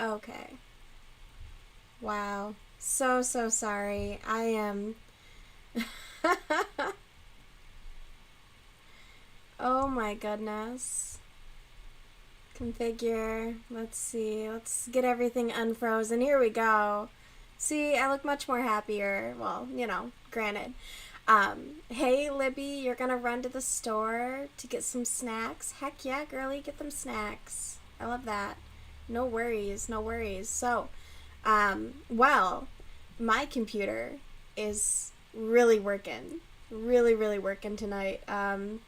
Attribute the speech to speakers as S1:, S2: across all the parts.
S1: Okay. Wow. So, so sorry. I am. Oh my goodness. Configure. Let's see. Let's get everything unfrozen. Here we go. See, I look much more happier. Well, granted. Hey, Libby, you're gonna run to the store to get some snacks? Heck yeah, girlie, get them snacks. I love that. No worries, no worries. So, well, my computer is really working. Really, really working tonight. The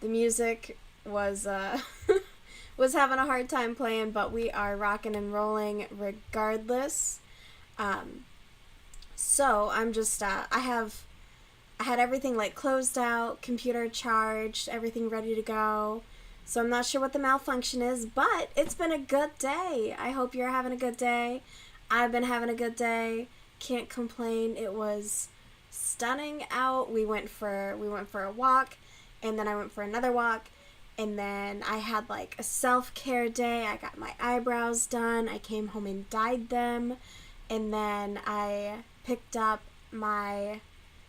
S1: music was was having a hard time playing, but we are rocking and rolling regardless. Um, so I'm just I had everything like closed out, computer charged, everything ready to go. So I'm not sure what the malfunction is, but it's been a good day. I hope you're having a good day. I've been having a good day. Can't complain. It was stunning out. We went for a walk, and then I went for another walk, and then I had like a self-care day. I got my eyebrows done. I came home and dyed them, and then I picked up my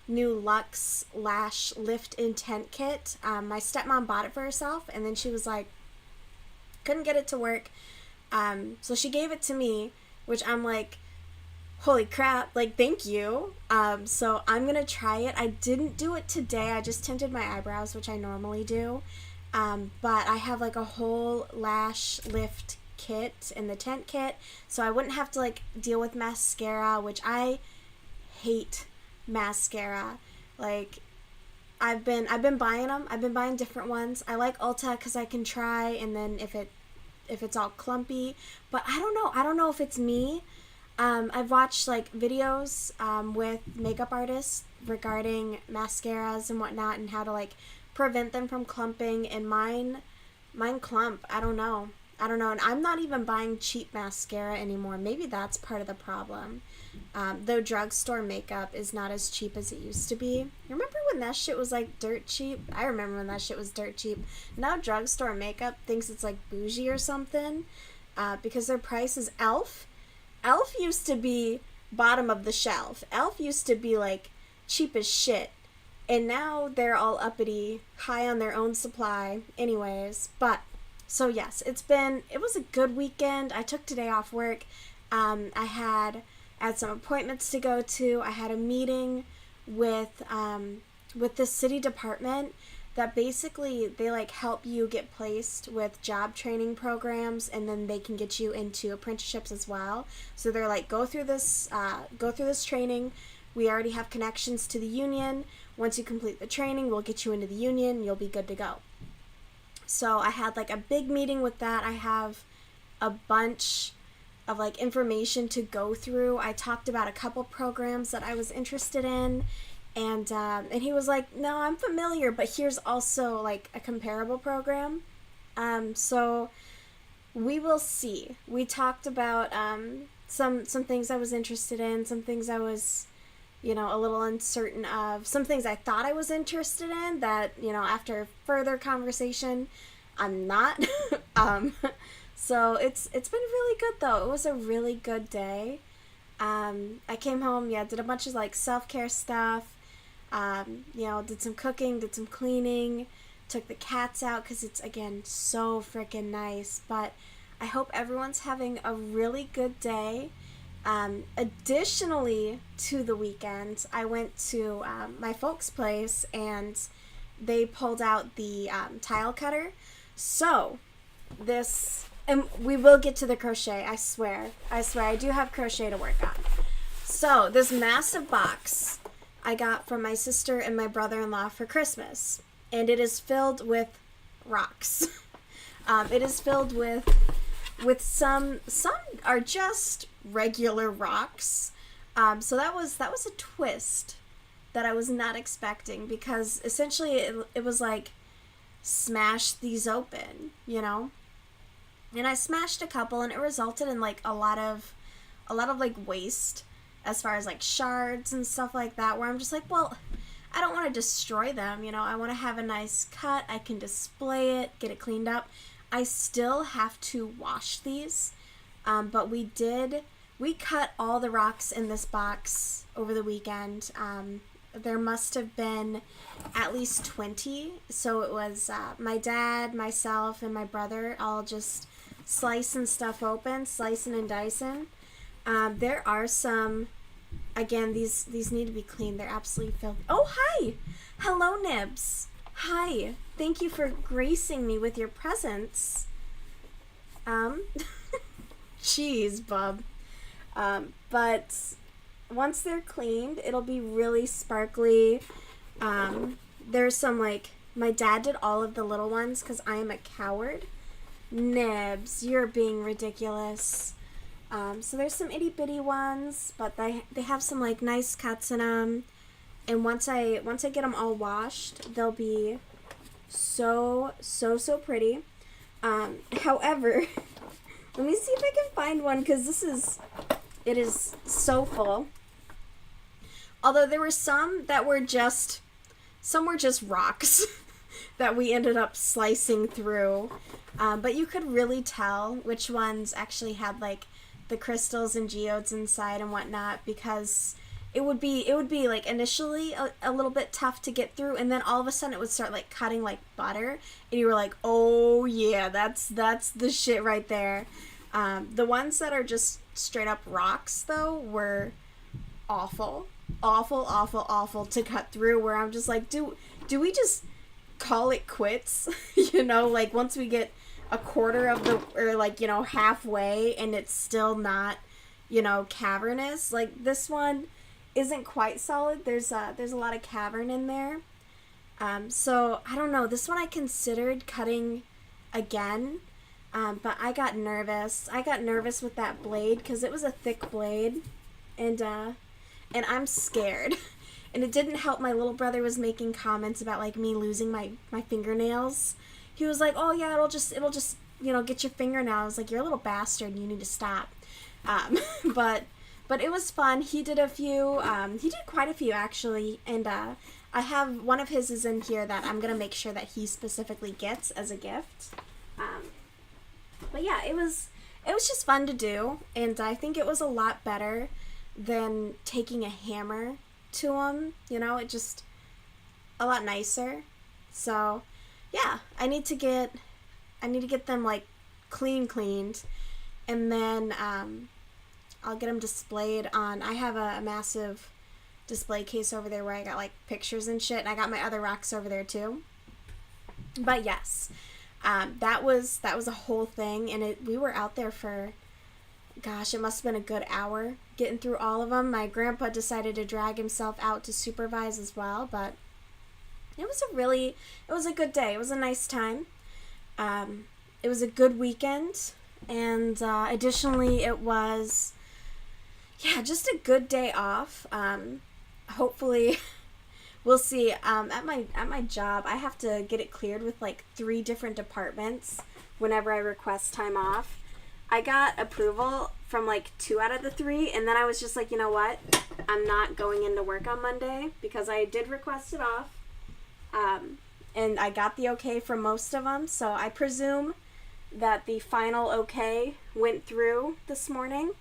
S1: new Luxe Lash Lift Intent Kit. My stepmom bought it for herself, and then she was like, couldn't get it to work. So she gave it to me, which I'm like, holy crap, like, thank you. So I'm gonna try it. I didn't do it today. I just tinted my eyebrows, which I normally do. But I have like a whole lash lift kit in the tent kit, so I wouldn't have to like deal with mascara, which I hate mascara. Like, I've been buying them. I've been buying different ones. I like Ulta because I can try, and then if it's all clumpy, but I don't know. I don't know if it's me. I've watched like videos with makeup artists regarding mascaras and whatnot, and how to like prevent them from clumping. And mine clump. I don't know. And I'm not even buying cheap mascara anymore. Maybe that's part of the problem. Though drugstore makeup is not as cheap as it used to be. Remember when that shit was like dirt cheap? I remember when that shit was dirt cheap. Now drugstore makeup thinks it's like bougie or something, because their price is Elf. Elf used to be bottom of the shelf. Elf used to be like cheap as shit. And now they're all uppity, high on their own supply. Anyways, but so yes, it was a good weekend. I took today off work. I had some appointments to go to. I had a meeting with the city department that basically they like help you get placed with job training programs, and then they can get you into apprenticeships as well. So they're like, go through this training. We already have connections to the union. Once you complete the training, we'll get you into the union. You'll be good to go. So I had like a big meeting with that. I have a bunch of like information to go through. I talked about a couple programs that I was interested in, and he was like, no, I'm familiar, but here's also like a comparable program. So we will see. We talked about some things I was interested in, some things I was a little uncertain of, some things I thought I was interested in that, after further conversation, I'm not. So it's been really good though. It was a really good day. I came home, did a bunch of like self-care stuff. Did some cooking, did some cleaning, took the cats out because it's, again, so freaking nice. But I hope everyone's having a really good day. Additionally to the weekend, I went to my folks' place, and they pulled out the tile cutter. So and we will get to the crochet, I swear. I do have crochet to work on. So this massive box I got from my sister and my brother-in-law for Christmas, and it is filled with rocks. It is filled with some are just regular rocks. So that was a twist that I was not expecting, because essentially it was like, smash these open, and I smashed a couple, and it resulted in like a lot of like waste as far as like shards and stuff like that, where I'm just like, well, I don't want to destroy them, I want to have a nice cut. I can display it, get it cleaned up. I still have to wash these, But we cut all the rocks in this box over the weekend. There must have been at least 20. So it was my dad, myself, and my brother all just slicing stuff open, slicing and dicing. There are some, again, these need to be cleaned. They're absolutely filthy. Oh, hi! Hello, Nibs. Hi. Thank you for gracing me with your presence. Jeez, bub. But once they're cleaned, it'll be really sparkly. There's some, like, my dad did all of the little ones because I am a coward. Nibs, you're being ridiculous. So there's some itty bitty ones, but they have some, like, nice cuts in them. And once I get them all washed, they'll be so pretty. However, let me see if I can find one, because it is so full. Although there were some that were just rocks that we ended up slicing through. But you could really tell which ones actually had, like, the crystals and geodes inside and whatnot, because it would be like initially a little bit tough to get through, and then all of a sudden it would start like cutting like butter, and you were like, oh yeah, that's the shit right there. The ones that are just straight up rocks though were awful to cut through, where I'm just like, do we just call it quits? You know, like once we get a quarter of the, or like, you know, halfway and it's still not, you know, cavernous. Like this one isn't quite solid. There's a lot of cavern in there. So I don't know, this one I considered cutting again, but I got nervous with that blade because it was a thick blade, and I'm scared. And it didn't help my little brother was making comments about like me losing my fingernails. He was like, oh yeah, it'll just, you know, get your fingernails. Like, you're a little bastard and you need to stop. But it was fun. He did a few, he did quite a few actually. And, I have, one of his is in here that I'm going to make sure that he specifically gets as a gift. But yeah, it was just fun to do. And I think it was a lot better than taking a hammer to him. You know, it just, a lot nicer. So yeah, I need to get them like cleaned, and then I'll get them displayed on, I have a massive display case over there where I got like pictures and shit, and I got my other rocks over there too. But yes, that was a whole thing, and we were out there for, gosh, it must have been a good hour getting through all of them. My grandpa decided to drag himself out to supervise as well, but it was a good day. It was a nice time. It was a good weekend, and additionally it was, yeah, just a good day off. Hopefully we'll see. At my job, I have to get it cleared with like 3 different departments whenever I request time off. I got approval from like 2 out of the 3, and then I was just like, you know what? I'm not going into work on Monday because I did request it off. And I got the okay from most of them, so I presume that the final okay went through this morning,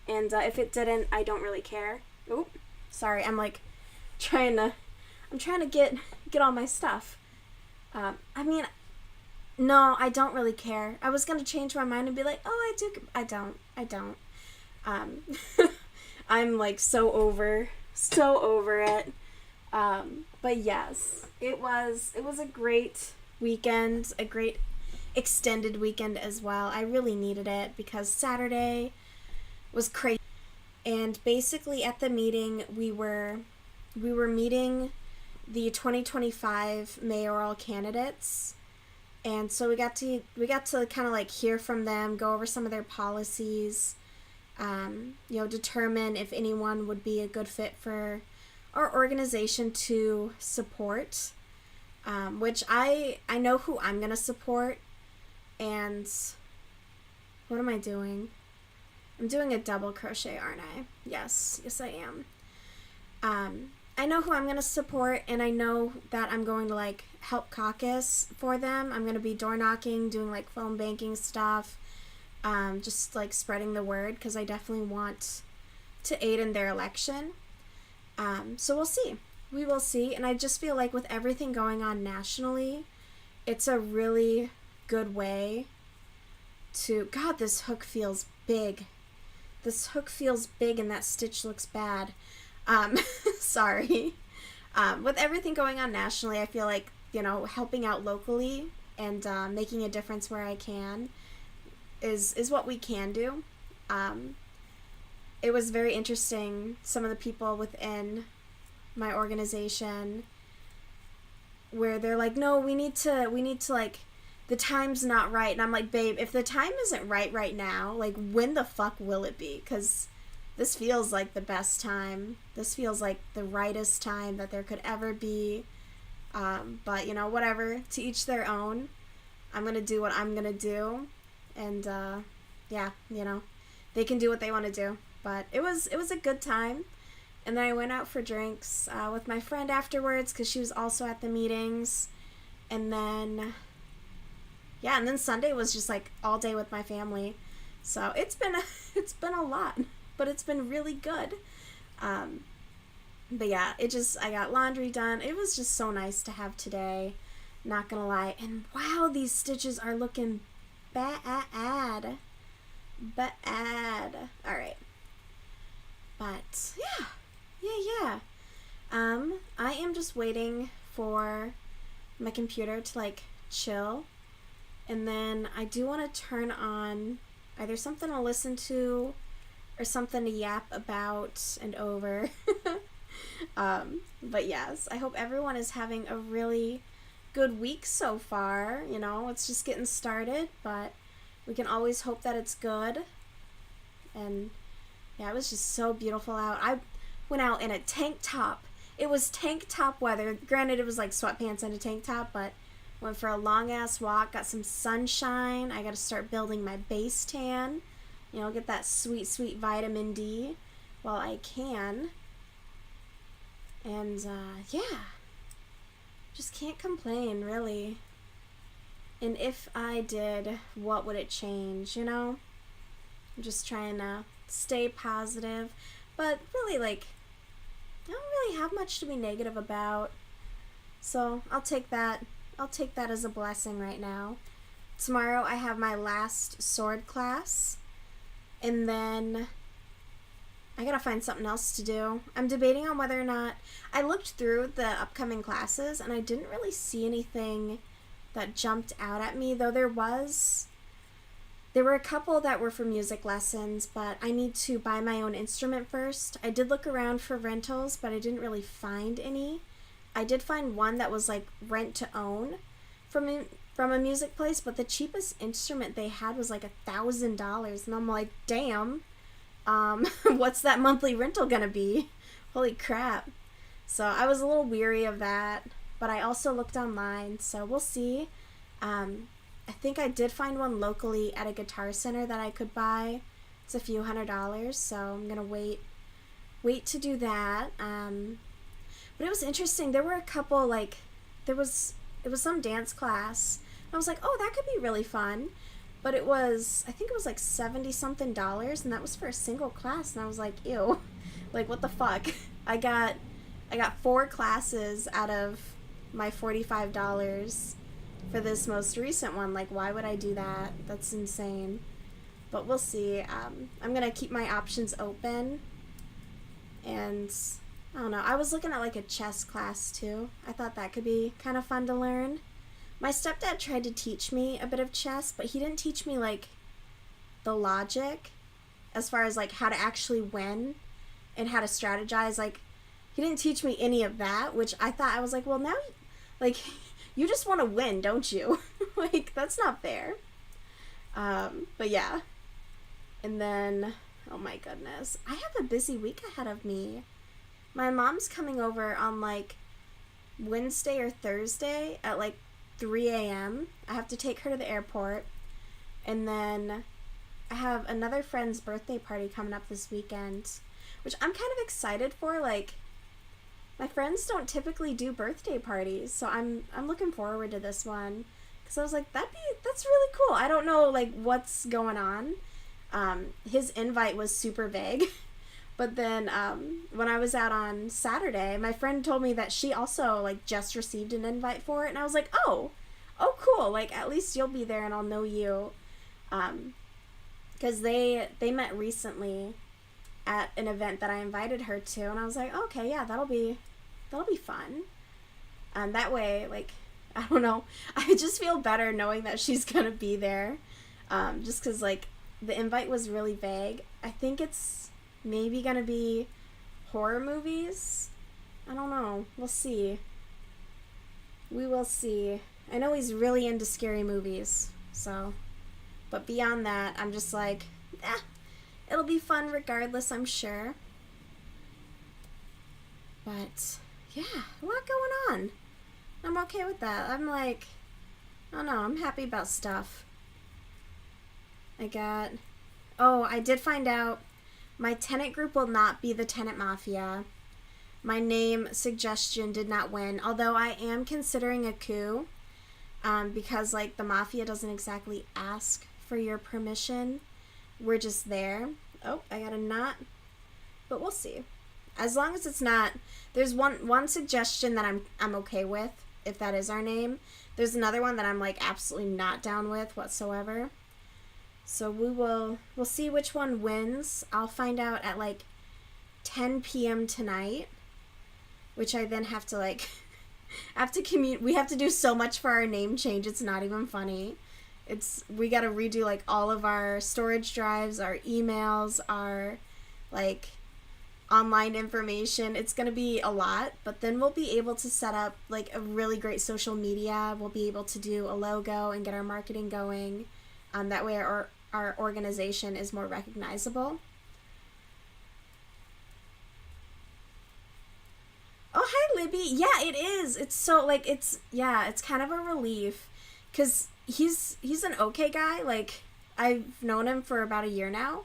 S1: and if it didn't, I don't really care. Oop, sorry, I'm like trying to get all my stuff. I mean, no, I don't really care. I was gonna change my mind and be like, oh, I don't. I'm like so over it. But yes, it was a great weekend, a great extended weekend as well. I really needed it because Saturday was crazy. And basically at the meeting, we were meeting the 2025 mayoral candidates. And so we got to kind of like hear from them, go over some of their policies, you know, determine if anyone would be a good fit for our organization to support, which I know who I'm going to support. And what am I doing? I'm doing a double crochet, aren't I? Yes, I am. I know who I'm going to support, and I know that I'm going to like help caucus for them. I'm going to be door knocking, doing like phone banking stuff, just like spreading the word, because I definitely want to aid in their election. So we'll see. We will see. And I just feel like with everything going on nationally, it's a really good way to... God, this hook feels big. This hook feels big and that stitch looks bad. Sorry. With everything going on nationally, I feel like, helping out locally and making a difference where I can is what we can do. It was very interesting, some of the people within my organization, where they're like, no, we need to like, the time's not right. And I'm like, babe, if the time isn't right now, like, when the fuck will it be? Because this feels like the best time. This feels like the rightest time that there could ever be. But, whatever. To each their own. I'm going to do what I'm going to do. And, yeah, they can do what they want to do. But it was a good time. And then I went out for drinks with my friend afterwards, because she was also at the meetings. And then... yeah, and then Sunday was just like all day with my family. So it's been a lot, but it's been really good. But yeah, I got laundry done. It was just so nice to have today, not gonna lie. And wow, these stitches are looking bad. Alright. But yeah. I am just waiting for my computer to like chill. And then I do want to turn on either something to listen to or something to yap about and over. But yes, I hope everyone is having a really good week so far. It's just getting started, but we can always hope that it's good. And yeah, it was just so beautiful out. I went out in a tank top. It was tank top weather. Granted, it was like sweatpants and a tank top, but went for a long-ass walk, got some sunshine. I got to start building my base tan. Get that sweet, sweet vitamin D while I can. And, yeah. Just can't complain, really. And if I did, what would it change, I'm just trying to stay positive. But really, like, I don't really have much to be negative about. So, I'll take that as a blessing right now. Tomorrow I have my last sword class, and then I gotta find something else to do. I'm debating on whether or not... I looked through the upcoming classes, and I didn't really see anything that jumped out at me, though there were a couple that were for music lessons, but I need to buy my own instrument first. I did look around for rentals, but I didn't really find any. I did find one that was like rent to own from a music place, but the cheapest instrument they had was like $1,000, and I'm like, damn, what's that monthly rental gonna be? Holy crap. So I was a little weary of that, but I also looked online, so we'll see. I think I did find one locally at a guitar center that I could buy. It's a few $100s, so I'm gonna wait to do that. But it was interesting. There were a couple, like, it was some dance class. I was like, oh, that could be really fun. But I think it was like $70-something, and that was for a single class, and I was like, ew, like, what the fuck? I got 4 classes out of my $45 for this most recent one. Like, why would I do that? That's insane. But we'll see. I'm gonna keep my options open, and I don't know. I was looking at like a chess class too. I thought that could be kind of fun to learn. My stepdad tried to teach me a bit of chess, but he didn't teach me like the logic as far as like how to actually win and how to strategize. Like, he didn't teach me any of that, which I thought, I was like, well, now, like, you just want to win, don't you? Like, that's not fair. But yeah. And then, oh my goodness, I have a busy week ahead of me. My mom's coming over on like Wednesday or Thursday at like 3 a.m. I have to take her to the airport. And then I have another friend's birthday party coming up this weekend, which I'm kind of excited for. Like, my friends don't typically do birthday parties, so I'm looking forward to this one, because I was like, that'd that's really cool. I don't know, like, what's going on. His invite was super vague. But then when I was out on Saturday, my friend told me that she also, like, just received an invite for it. And I was like, oh, cool. Like, at least you'll be there and I'll know you. Because they met recently at an event that I invited her to. And I was like, okay, yeah, that'll be fun. And that way, like, I don't know. I just feel better knowing that she's going to be there. Just because, like, the invite was really vague. I think it's maybe going to be horror movies. I don't know. We'll see. We will see. I know he's really into scary movies. So, but beyond that, I'm just like, it'll be fun regardless, I'm sure. But, yeah, a lot going on. I'm okay with that. I'm like, I don't know, I'm happy about stuff. I did find out my tenant group will not be the Tenant Mafia. My name suggestion did not win, although I am considering a coup, because, like, the Mafia doesn't exactly ask for your permission. We're just there. Oh, I got a knot. But we'll see. As long as it's not, there's one suggestion that I'm okay with, if that is our name. There's another one that I'm, like, absolutely not down with whatsoever. So we'll see which one wins. I'll find out at, like, 10 p.m. tonight, which I then have to, like, we have to do so much for our name change, it's not even funny. We gotta redo, like, all of our storage drives, our emails, our, like, online information. It's gonna be a lot, but then we'll be able to set up, like, a really great social media. We'll be able to do a logo and get our marketing going. That way our organization is more recognizable. Oh, hi, Libby. Yeah, it is. It's so, like, it's kind of a relief, because he's an okay guy. Like, I've known him for about a year now.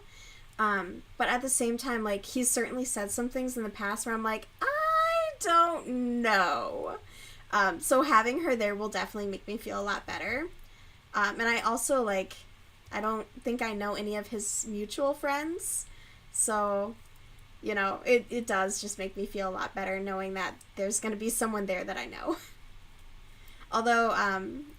S1: But at the same time, like, he's certainly said some things in the past where I'm like, I don't know. So having her there will definitely make me feel a lot better. And I also, like, I don't think I know any of his mutual friends. So, you know, it does just make me feel a lot better knowing that there's going to be someone there that I know. Although,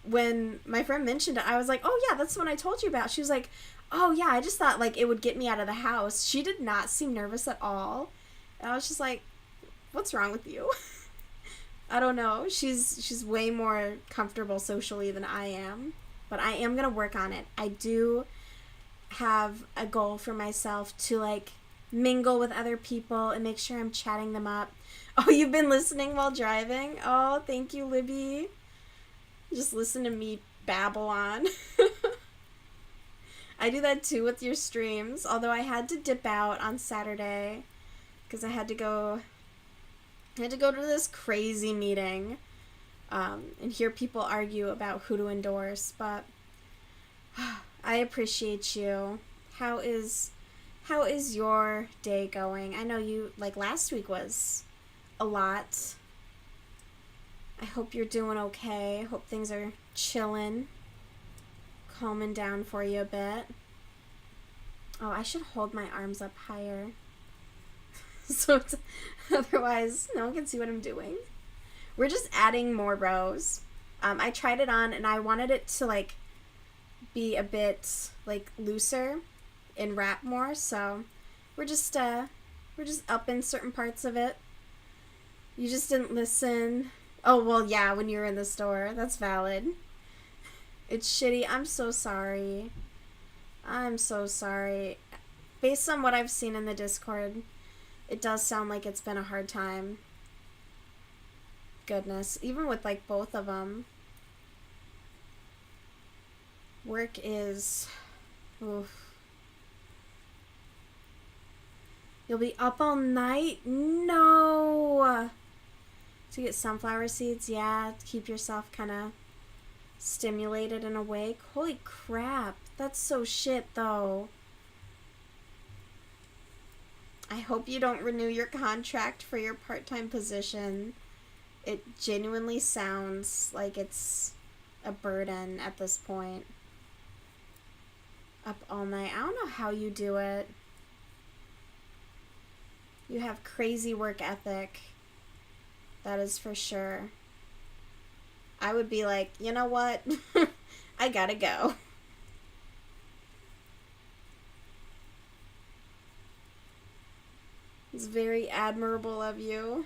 S1: when my friend mentioned it, I was like, oh yeah, that's the one I told you about. She was like, oh yeah, I just thought, like, it would get me out of the house. She did not seem nervous at all. And I was just like, what's wrong with you? I don't know. She's way more comfortable socially than I am. But I am going to work on it. I do have a goal for myself to, like, mingle with other people and make sure I'm chatting them up. Oh, you've been listening while driving? Oh, thank you, Libby. Just listen to me babble on. I do that too with your streams, although I had to dip out on Saturday because I had to go to this crazy meeting and hear people argue about who to endorse, but I appreciate you. How is your day going? I know you, like, last week was a lot. I hope you're doing okay. I hope things are chilling, calming down for you a bit. Oh, I should hold my arms up higher. So otherwise no one can see what I'm doing. We're just adding more rows. I tried it on and I wanted it to, like, be a bit, like, looser and wrap more, so we're just upping certain parts of it. You just didn't listen. Oh, well, yeah, when you were in the store. That's valid. It's shitty. I'm so sorry. I'm so sorry. Based on what I've seen in the Discord, it does sound like it's been a hard time. Goodness. Even with, like, both of them. Work is... Oof. You'll be up all night? No! To get sunflower seeds? Yeah, to keep yourself kind of stimulated and awake. Holy crap. That's so shit, though. I hope you don't renew your contract for your part-time position. It genuinely sounds like it's a burden at this point. Up all night. I don't know how you do it. You have crazy work ethic. That is for sure. I would be like, you know what? I gotta go. It's very admirable of you.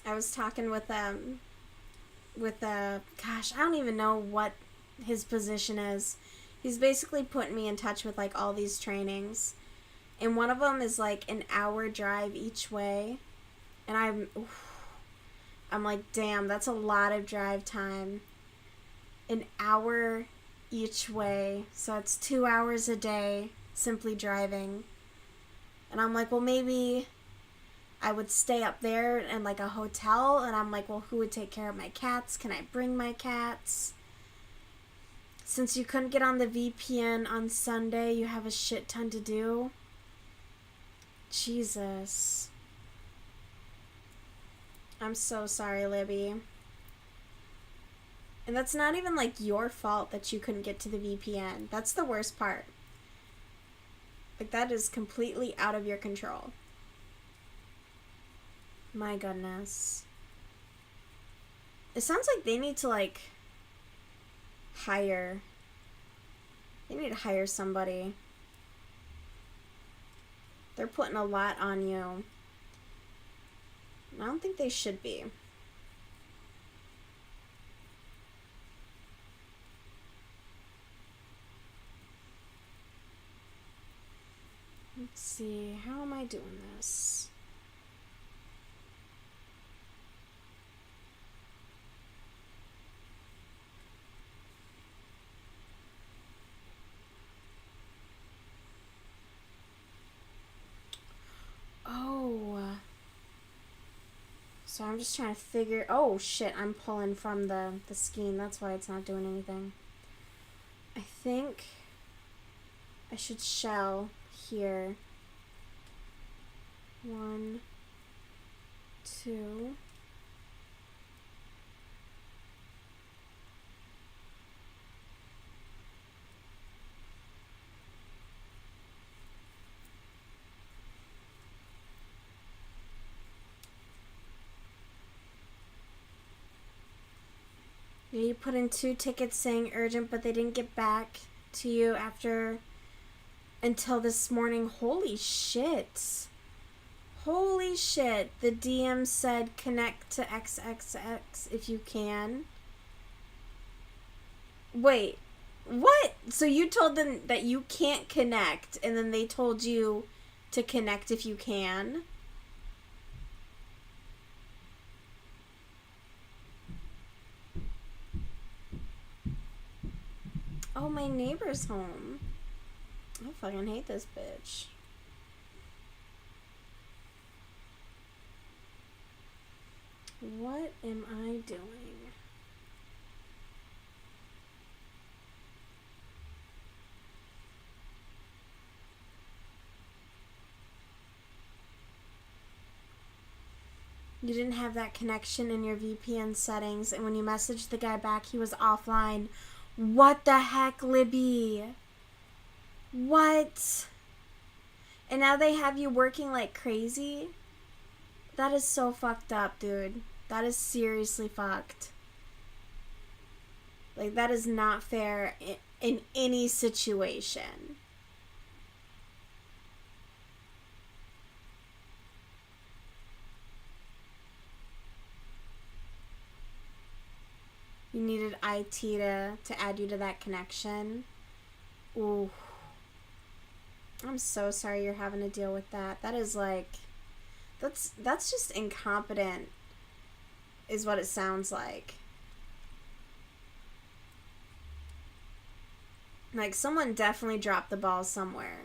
S1: I was talking with gosh, I don't even know what his position is. He's basically putting me in touch with like all these trainings, and one of them is like an hour drive each way, and I'm like, damn, that's a lot of drive time. An hour each way, so it's 2 hours a day simply driving. And I'm like, well, maybe I would stay up there in like a hotel, and I'm like, well, who would take care of my cats? Can I bring my cats? Since you couldn't get on the VPN on Sunday, you have a shit ton to do. Jesus. I'm so sorry, Libby. And that's not even like your fault that you couldn't get to the VPN. That's the worst part. Like, that is completely out of your control. My goodness. It sounds like they need to like hire. They need to hire somebody. They're putting a lot on you. I don't think they should be. Let's see, how am I doing this? Oh. So I'm just trying to figure... Oh, shit, I'm pulling from the skein. That's why it's not doing anything. I think I should shell here. 1, 2... Yeah, you put in 2 tickets saying urgent, but they didn't get back to you until this morning. Holy shit. Holy shit. The DM said connect to XXX if you can. Wait, what? So you told them that you can't connect, and then they told you to connect if you can? Oh, my neighbor's home. I fucking hate this bitch. What am I doing? You didn't have that connection in your VPN settings, and when you messaged the guy back, he was offline. What the heck, Libby? What? And now they have you working like crazy? That is so fucked up, dude. That is seriously fucked. Like, that is not fair in any situation. You needed IT to add you to that connection. Ooh. I'm so sorry you're having to deal with that. That is like... That's just incompetent, is what it sounds like. Like, someone definitely dropped the ball somewhere.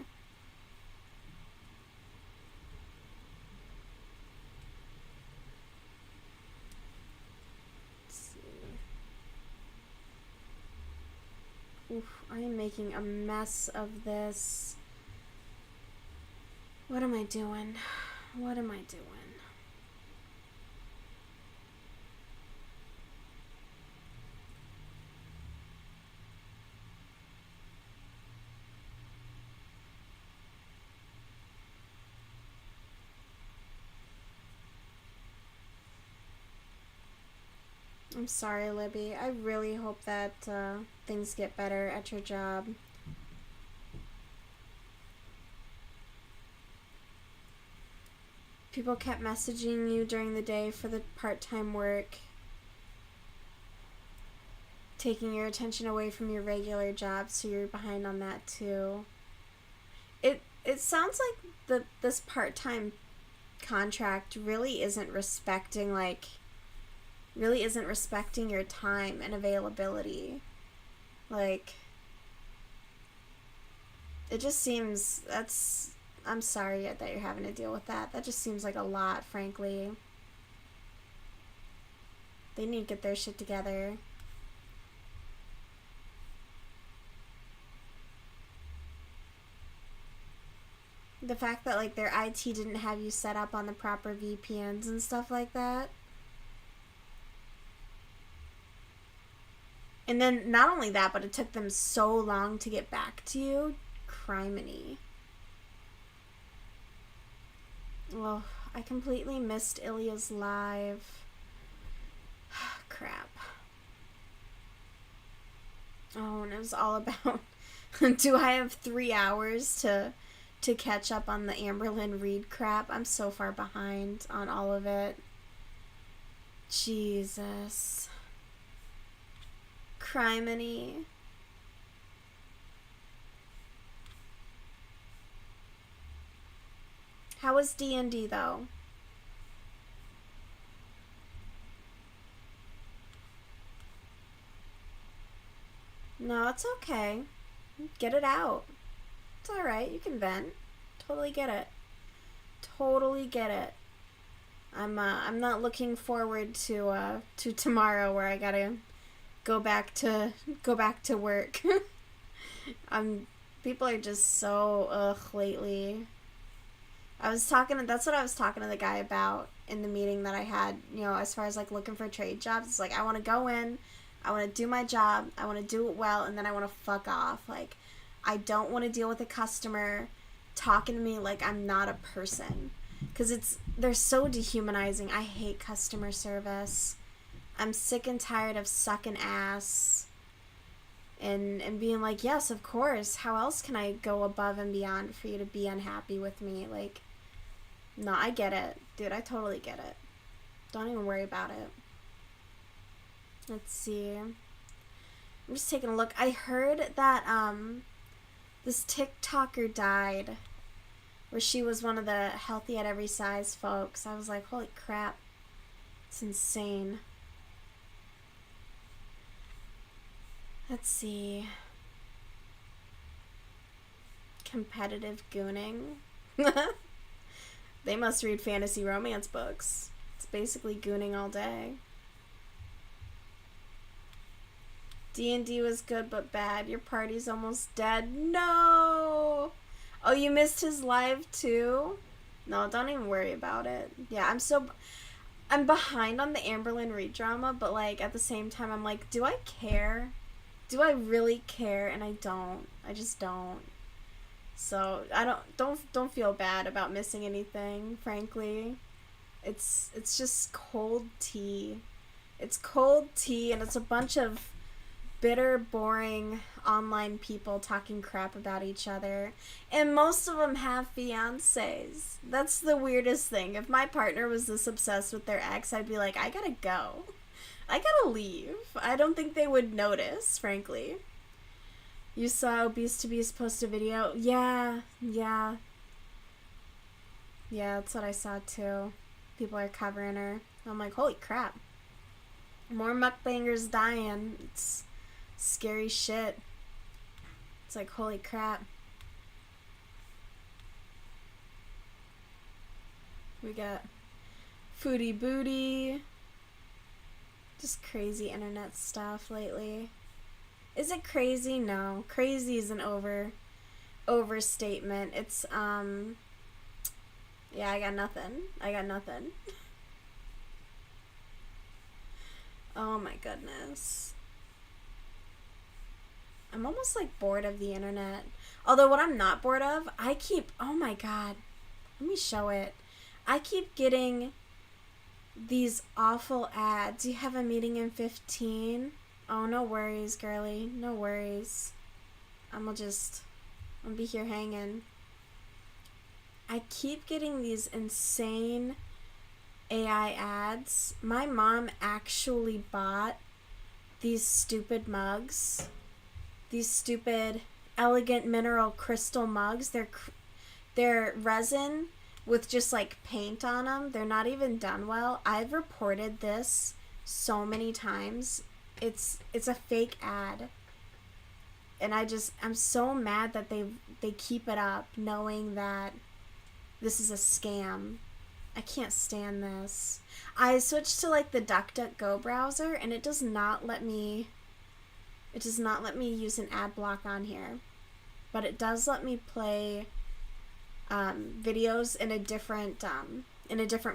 S1: Oof, I am making a mess of this. What am I doing? What am I doing? I'm sorry, Libby. I really hope that things get better at your job. People kept messaging you during the day for the part-time work, taking your attention away from your regular job, so you're behind on that too. It sounds like this part-time contract really isn't respecting your time and availability. Like, it just seems I'm sorry that you're having to deal with that. That just seems like a lot, frankly. They need to get their shit together. The fact that, like, their IT didn't have you set up on the proper VPNs and stuff like that. And then, not only that, but it took them so long to get back to you. Criminy. Well, I completely missed Ilya's live. Crap. Oh, and it was all about do I have 3 hours to catch up on the Amberlynn Reed crap? I'm so far behind on all of it. Jesus. Criminy. How was D&D though? No, it's okay. Get it out. It's alright, you can vent. Totally get it. Totally get it. I'm not looking forward to tomorrow where I gotta go back to work. People are just so lately. That's what I was talking to the guy about in the meeting that I had, as far as like looking for trade jobs. It's like, I want to go in, I want to do my job, I want to do it well, and then I want to fuck off. Like, I don't want to deal with a customer talking to me like I'm not a person, because they're so dehumanizing. I hate customer service. I'm sick and tired of sucking ass and being like, yes, of course, how else can I go above and beyond for you to be unhappy with me? Like, no, I get it, dude. I totally get it. Don't even worry about it. Let's see. I'm just taking a look. I heard that this TikToker died, where she was one of the healthy at every size folks. I was like, holy crap. It's insane. Let's see. Competitive gooning. They must read fantasy romance books. It's basically gooning all day. D&D was good but bad. Your party's almost dead. No! Oh, you missed his live too? No, don't even worry about it. Yeah, I'm behind on the Amberlynn Reed drama, but like at the same time I'm like, do I care? Do I really care? And I don't. I just don't. So I don't feel bad about missing anything, frankly. It's just cold tea. It's cold tea, and it's a bunch of bitter, boring online people talking crap about each other. And most of them have fiancés. That's the weirdest thing. If my partner was this obsessed with their ex, I'd be like, I gotta go. I gotta leave. I don't think they would notice, frankly. You saw Obese to Beast post a video? Yeah, that's what I saw too. People are covering her. I'm like, holy crap. More mukbangers dying. It's scary shit. It's like, holy crap. We got Foodie Booty. Just crazy internet stuff lately. Is it crazy? No. Crazy is an overstatement. It's Yeah, I got nothing. I got nothing. Oh my goodness. I'm almost like bored of the internet. Although what I'm not bored of, oh my god. Let me show it. I keep getting these awful ads. You have a meeting in 15. Oh, no worries, girly. No worries. I'll be here hanging. I keep getting these insane AI ads. My mom actually bought these stupid mugs. These stupid elegant mineral crystal mugs. They're resin with just like paint on them. They're not even done well. I've reported this so many times. It's a fake ad. And I'm so mad that they keep it up knowing that this is a scam. I can't stand this. I switched to like the DuckDuckGo browser and it does not let me use an ad block on here. But it does let me play videos in a different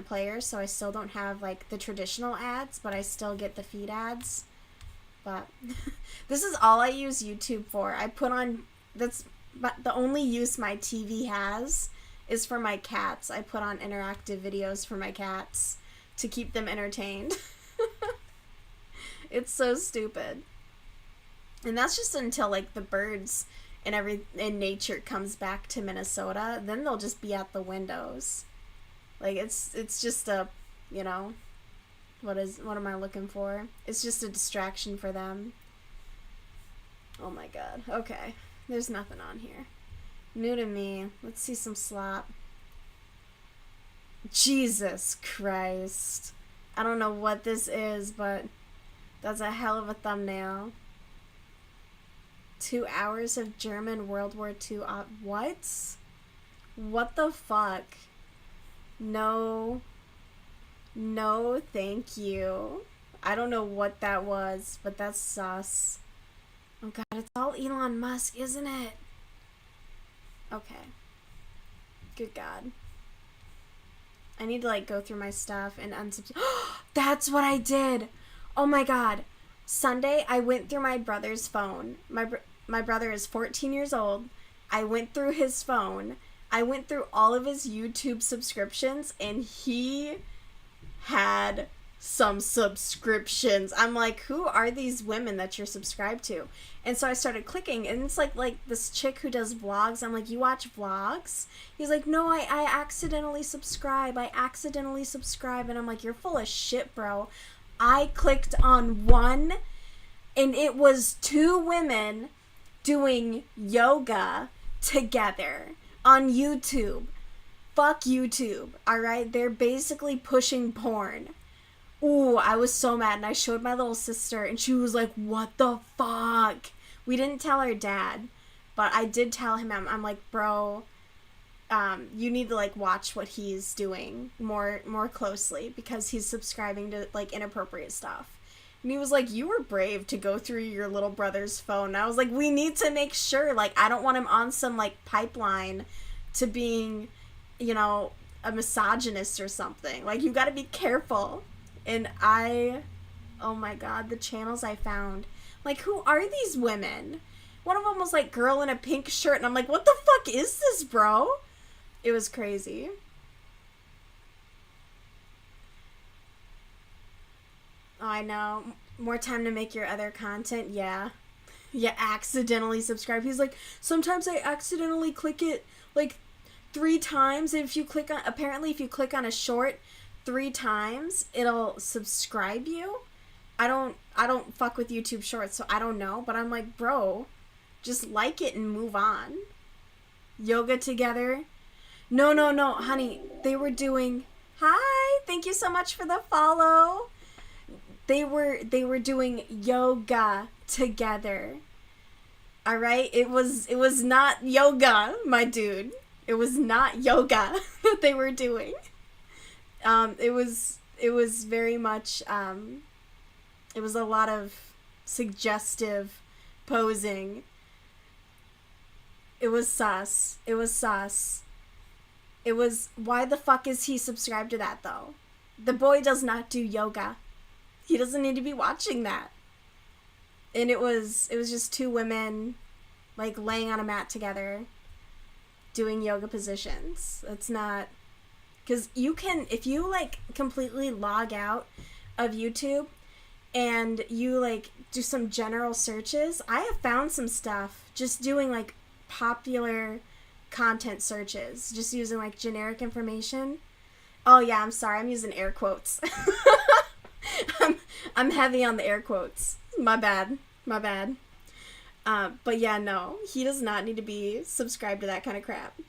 S1: player, so I still don't have like the traditional ads, but I still get the feed ads. But this is all I use YouTube for. But the only use my TV has is for my cats. I put on interactive videos for my cats to keep them entertained. It's so stupid. And that's just until like the birds and nature comes back to Minnesota. Then they'll just be at the windows. Like it's just a, you know, what am I looking for? It's just a distraction for them. Oh my god. Okay. There's nothing on here. New to me. Let's see some slop. Jesus Christ. I don't know what this is, but that's a hell of a thumbnail. 2 hours of German World War II what? What the fuck? No, thank you. I don't know what that was, but that's sus. Oh god, it's all Elon Musk, isn't it? Okay. Good god. I need to like go through my stuff and unsubscribe. That's what I did! Oh my god. Sunday, I went through my brother's phone. My brother is 14 years old. I went through his phone. I went through all of his YouTube subscriptions, and he had some subscriptions. I'm like, who are these women that you're subscribed to? And so I started clicking, and it's like this chick who does vlogs. I'm like, you watch vlogs? He's like, no, I accidentally subscribe. And I'm like, you're full of shit, bro. I clicked on one, and it was 2 women doing yoga together on YouTube. Fuck YouTube, alright? They're basically pushing porn. Ooh, I was so mad, and I showed my little sister, and she was like, what the fuck? We didn't tell our dad, but I did tell him. I'm like, bro, you need to like watch what he's doing more closely, because he's subscribing to like inappropriate stuff. And he was like, you were brave to go through your little brother's phone. And I was like, we need to make sure, like, I don't want him on some like pipeline to being, you know, a misogynist or something. Like, you gotta be careful. And oh my god, the channels I found. Like, who are these women? One of them was like, girl in a pink shirt, and I'm like, what the fuck is this, bro? It was crazy. Oh, I know. More time to make your other content? Yeah. You accidentally subscribe. He's like, sometimes I accidentally click it like 3 times. If you click on, apparently if you click on a short 3 times, it'll subscribe you. I don't fuck with YouTube Shorts, so I don't know. But I'm like, bro, just like it and move on. Yoga together. No, honey. They were doing, hi, thank you so much for the follow. They were doing yoga together. All right? It was not yoga, my dude. It was not yoga that they were doing. It was very much it was a lot of suggestive posing. It was sus. It was, why the fuck is he subscribed to that though? The boy does not do yoga. He doesn't need to be watching that. And it was just two women like laying on a mat together doing yoga positions. That's not, because you can, if you like completely log out of YouTube and you like do some general searches, I have found some stuff just doing like popular content searches, just using like generic information. Oh yeah, I'm sorry, I'm using air quotes. I'm heavy on the air quotes. My bad. But yeah, no, he does not need to be subscribed to that kind of crap.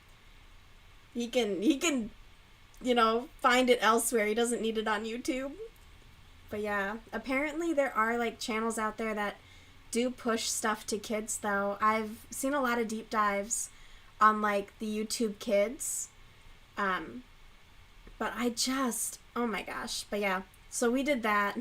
S1: He can, you know, find it elsewhere. He doesn't need it on YouTube. But yeah, apparently there are like channels out there that do push stuff to kids though. I've seen a lot of deep dives on like the YouTube Kids. But I just, oh my gosh. But yeah, so we did that.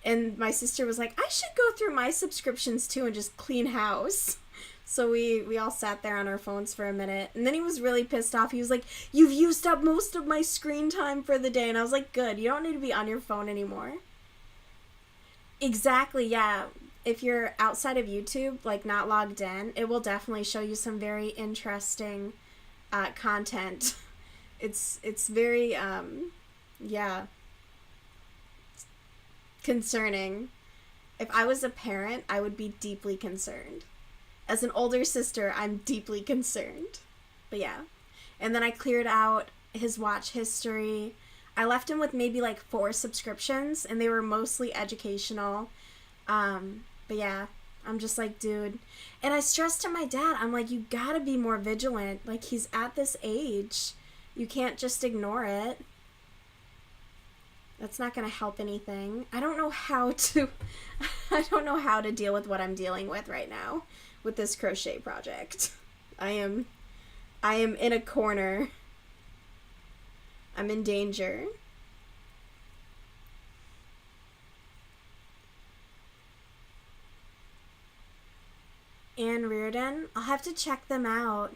S1: And my sister was like, I should go through my subscriptions too and just clean house. So we all sat there on our phones for a minute. And then he was really pissed off. He was like, you've used up most of my screen time for the day. And I was like, good, you don't need to be on your phone anymore. Exactly, yeah. If you're outside of YouTube, like not logged in, it will definitely show you some very interesting content. It's very, yeah, concerning. If I was a parent, I would be deeply concerned. As an older sister, I'm deeply concerned. But yeah. And then I cleared out his watch history. I left him with maybe like 4 subscriptions, and they were mostly educational. But yeah, I'm just like, dude. And I stressed to my dad, I'm like, you gotta be more vigilant. Like, he's at this age. You can't just ignore it. That's not gonna help anything. I don't know how to deal with what I'm dealing with right now with this crochet project. I am in a corner. I'm in danger. Anne Reardon, I'll have to check them out.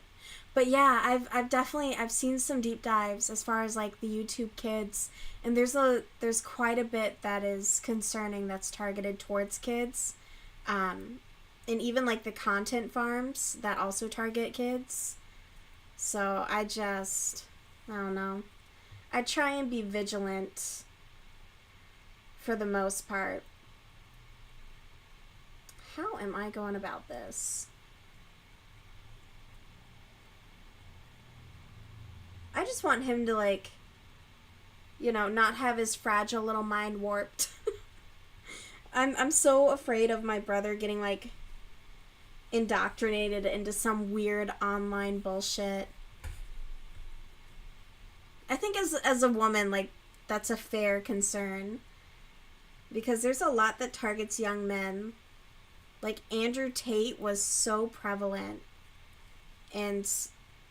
S1: But yeah, I've seen some deep dives as far as like the YouTube Kids, and there's quite a bit that is concerning that's targeted towards kids. And even like the content farms that also target kids. So I don't know. I try and be vigilant for the most part. How am I going about this? I just want him to, like, you know, not have his fragile little mind warped. I'm so afraid of my brother getting, like, indoctrinated into some weird online bullshit. I think as a woman, like, that's a fair concern. Because there's a lot that targets young men. Like, Andrew Tate was so prevalent. And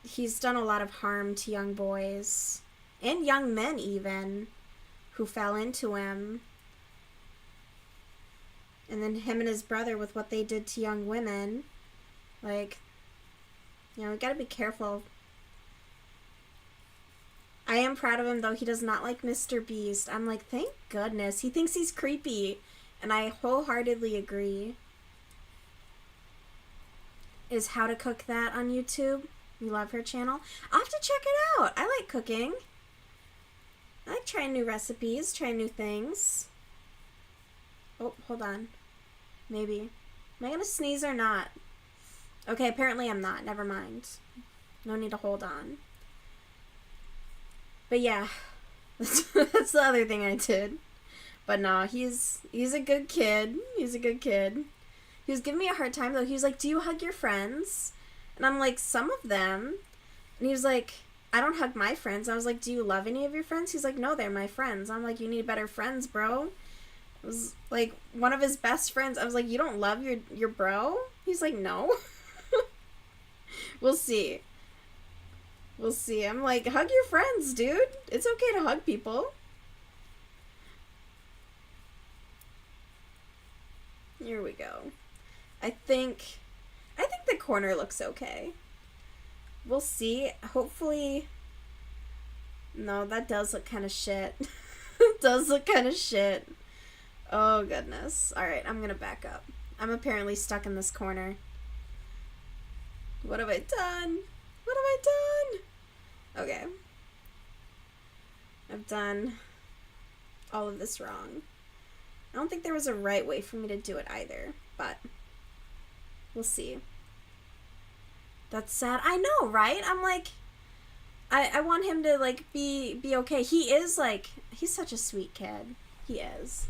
S1: he's done a lot of harm to young boys. And young men, even. Who fell into him. And then him and his brother with what they did to young women. Like, you know, we gotta be careful. I am proud of him, though. He does not like Mr. Beast. I'm like, thank goodness. He thinks he's creepy. And I wholeheartedly agree. Is How to Cook That on YouTube. You love her channel. I'll have to check it out. I like cooking. I like trying new recipes, trying new things. Oh, hold on. Maybe. Am I going to sneeze or not? Okay, apparently I'm not. Never mind. No need to hold on. But yeah, that's the other thing I did. But no, he's a good kid. He's a good kid. He was giving me a hard time, though. He was like, do you hug your friends? And I'm like, some of them. And he was like, I don't hug my friends. I was like, do you love any of your friends? He's like, no, they're my friends. I'm like, you need better friends, bro. It was like one of his best friends. I was like, you don't love your bro? He's like, no. We'll see. We'll see. I'm like, hug your friends, dude. It's okay to hug people. Here we go. I think the corner looks okay. We'll see. Hopefully No, that does look kind of shit. It does look kind of shit. Oh, goodness. Alright, I'm gonna back up. I'm apparently stuck in this corner. What have I done? What have I done? Okay. I've done all of this wrong. I don't think there was a right way for me to do it either, but we'll see. That's sad. I know, right? I'm like, I want him to, like, be okay. He is, like, he's such a sweet kid. He is.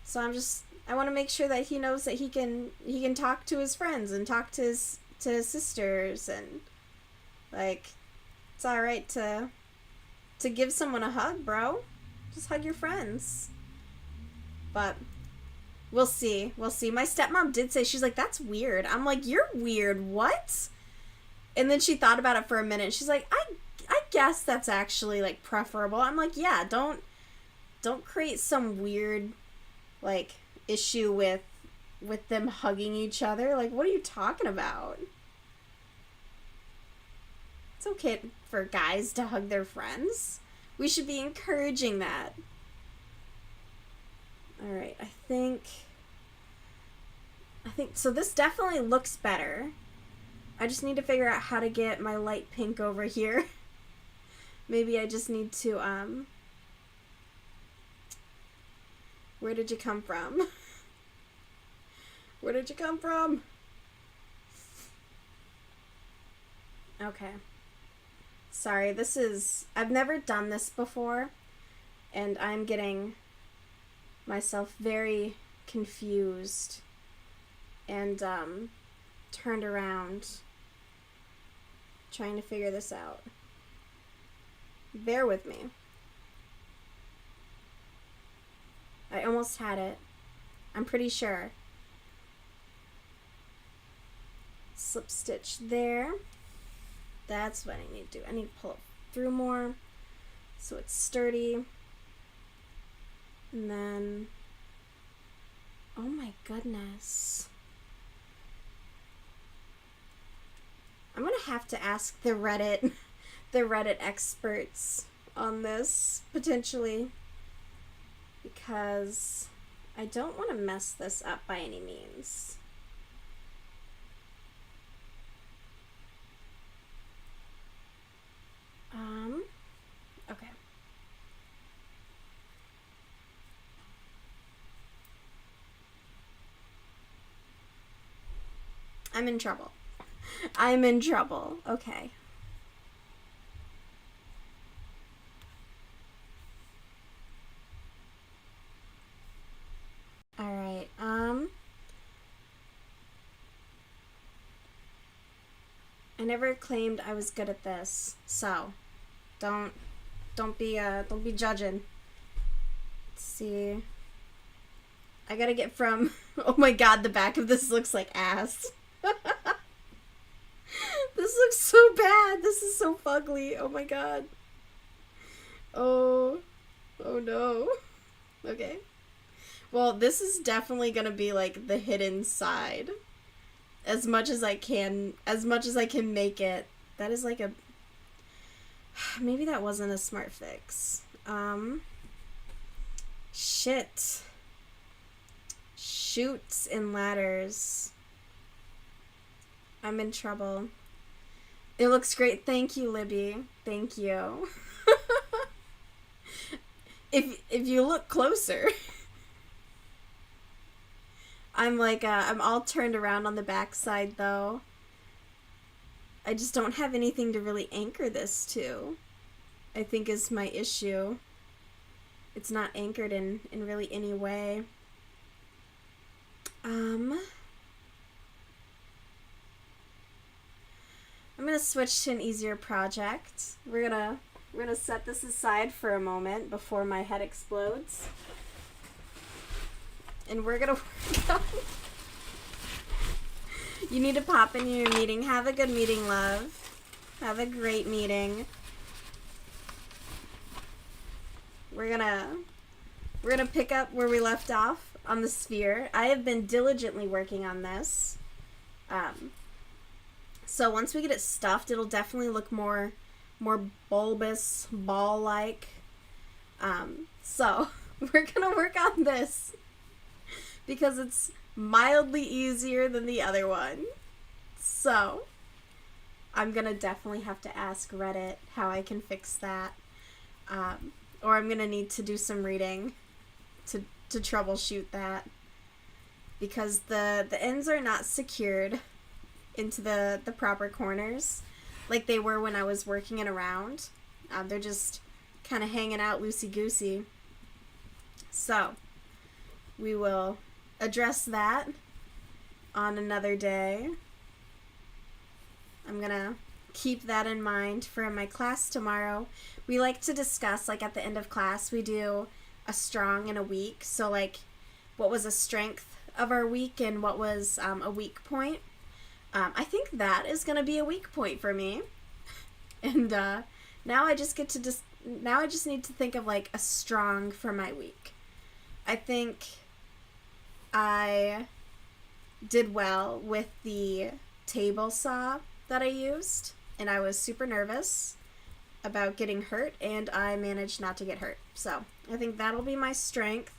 S1: So I want to make sure that he knows that he can talk to his friends and talk to his sisters, and, like, it's alright to give someone a hug, bro. Just hug your friends. But we'll see. We'll see. My stepmom did say, she's like, that's weird. I'm like, you're weird. What? And then she thought about it for a minute. She's like, I guess that's actually, like, preferable. I'm like, yeah, don't create some weird, like, issue with them hugging each other. Like, what are you talking about? It's okay for guys to hug their friends. We should be encouraging that. Alright, I think so. This definitely looks better. I just need to figure out how to get my light pink over here. Maybe I just need to, where did you come from? Where did you come from? Okay. Sorry, I've never done this before, and I'm getting myself very confused and turned around trying to figure this out. Bear with me. I almost had it. I'm pretty sure. Slip stitch there. That's what I need to do. I need to pull it through more so it's sturdy. And then, oh my goodness. I'm gonna have to ask the Reddit experts on this, potentially, because I don't want to mess this up by any means. Okay. I'm in trouble. I'm in trouble. Okay. Alright, I never claimed I was good at this, so don't be judging. Let's see. I gotta get from, oh my god, the back of this looks like ass. This looks so bad. This is so fugly. Oh my god. Oh no. Okay. Well, this is definitely gonna be like the hidden side. As much as I can make it. That is like a, maybe that wasn't a smart fix. Shit. Chutes and ladders. I'm in trouble. It looks great. Thank you, Libby. Thank you. If you look closer, I'm like, I'm all turned around on the back side, though. I just don't have anything to really anchor this to, I think is my issue. It's not anchored in really any way. I'm gonna switch to an easier project. We're gonna set this aside for a moment before my head explodes. And we're gonna work on. You need to pop in your meeting. Have a good meeting, love. Have a great meeting. We're gonna pick up where we left off on the sphere. I have been diligently working on this. So once we get it stuffed, it'll definitely look more more bulbous, ball-like. So we're gonna work on this because it's mildly easier than the other one. So I'm gonna definitely have to ask Reddit how I can fix that. Or I'm gonna need to do some reading to troubleshoot that, because the ends are not secured into the proper corners like they were when I was working it around. They're just kind of hanging out loosey-goosey. So we will address that on another day. I'm gonna keep that in mind for my class tomorrow. We like to discuss, like at the end of class, we do a strong and a weak. So like what was a strength of our week and what was a weak point. I think that is going to be a weak point for me. And now I just need to think of like a strong for my week. I think I did well with the table saw that I used, and I was super nervous about getting hurt, and I managed not to get hurt. So I think that'll be my strength.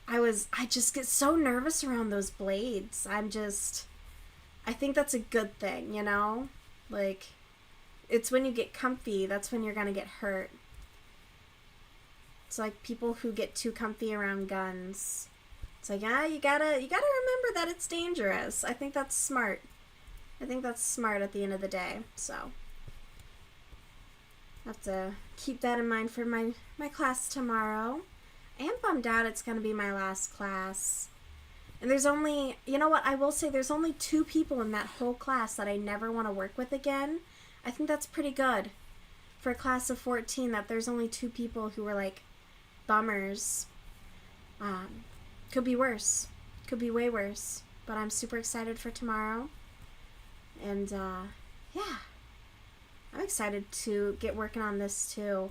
S1: I just get so nervous around those blades. I think that's a good thing, you know? Like, it's when you get comfy, that's when you're gonna get hurt. It's like people who get too comfy around guns. It's like, you gotta remember that it's dangerous. I think that's smart. I think that's smart at the end of the day. So I have to keep that in mind for my class tomorrow. I am bummed out it's gonna be my last class. And there's only, you know what, I will say there's only 2 people in that whole class that I never want to work with again. I think that's pretty good for a class of 14, that there's only 2 people who were like bummers. Could be worse. Could be way worse. But I'm super excited for tomorrow. And yeah, I'm excited to get working on this too.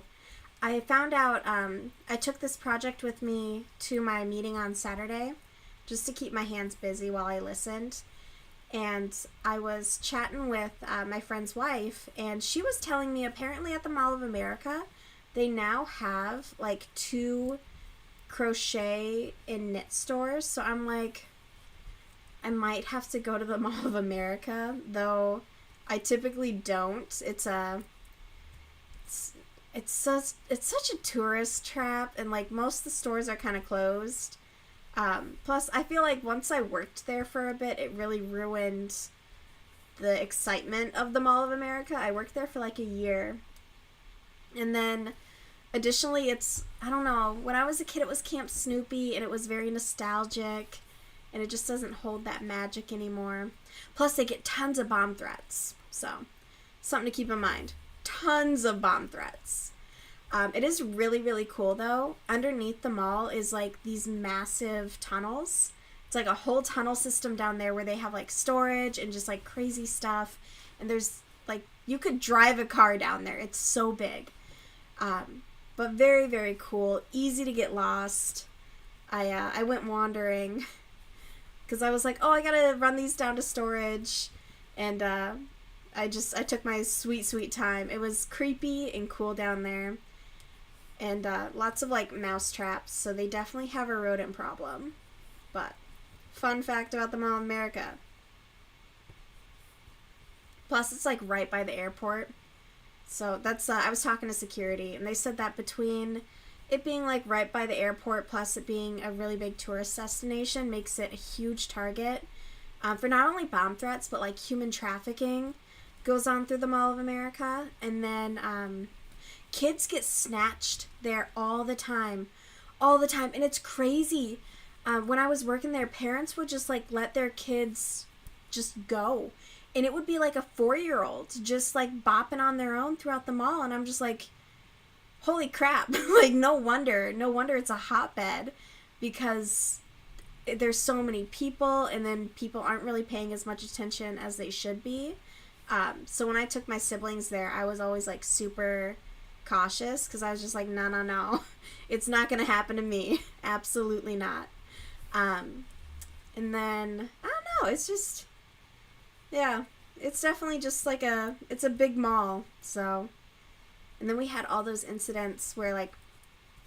S1: I found out, I took this project with me to my meeting on Saturday, just to keep my hands busy while I listened. And I was chatting with my friend's wife, and she was telling me apparently at the Mall of America, they now have like 2 crochet and knit stores. So I'm like, I might have to go to the Mall of America, though I typically don't. It's such a tourist trap, and like most of the stores are kind of closed. Plus, I feel like once I worked there for a bit, it really ruined the excitement of the Mall of America. I worked there for like a year. And then, additionally, I don't know, when I was a kid, it was Camp Snoopy, and it was very nostalgic, and it just doesn't hold that magic anymore. Plus, they get tons of bomb threats, so something to keep in mind. Tons of bomb threats. It is really, really cool, though. Underneath the mall is, like, these massive tunnels. It's, like, a whole tunnel system down there where they have, like, storage and just, like, crazy stuff. And there's, like, you could drive a car down there. It's so big. But very, very cool. Easy to get lost. I went wandering because I was like, oh, I gotta run these down to storage. And I took my sweet, sweet time. It was creepy and cool down there. And lots of, like, mouse traps, so they definitely have a rodent problem. But, fun fact about the Mall of America. Plus, it's, like, right by the airport. So, that's, I was talking to security, and they said that between it being, like, right by the airport, plus it being a really big tourist destination, makes it a huge target for not only bomb threats, but, like, human trafficking goes on through the Mall of America. And then, kids get snatched there all the time. And it's crazy. When I was working there, parents would just, like, let their kids just go. And it would be, like, a 4-year-old just, like, bopping on their own throughout the mall. And I'm just like, holy crap. Like, no wonder it's a hotbed, because there's so many people, and then people aren't really paying as much attention as they should be. So when I took my siblings there, I was always, like, super cautious, because I was just like, no, it's not gonna happen to me. Absolutely not. And then I don't know, it's just, yeah, it's definitely just like it's a big mall, so. And then we had all those incidents where like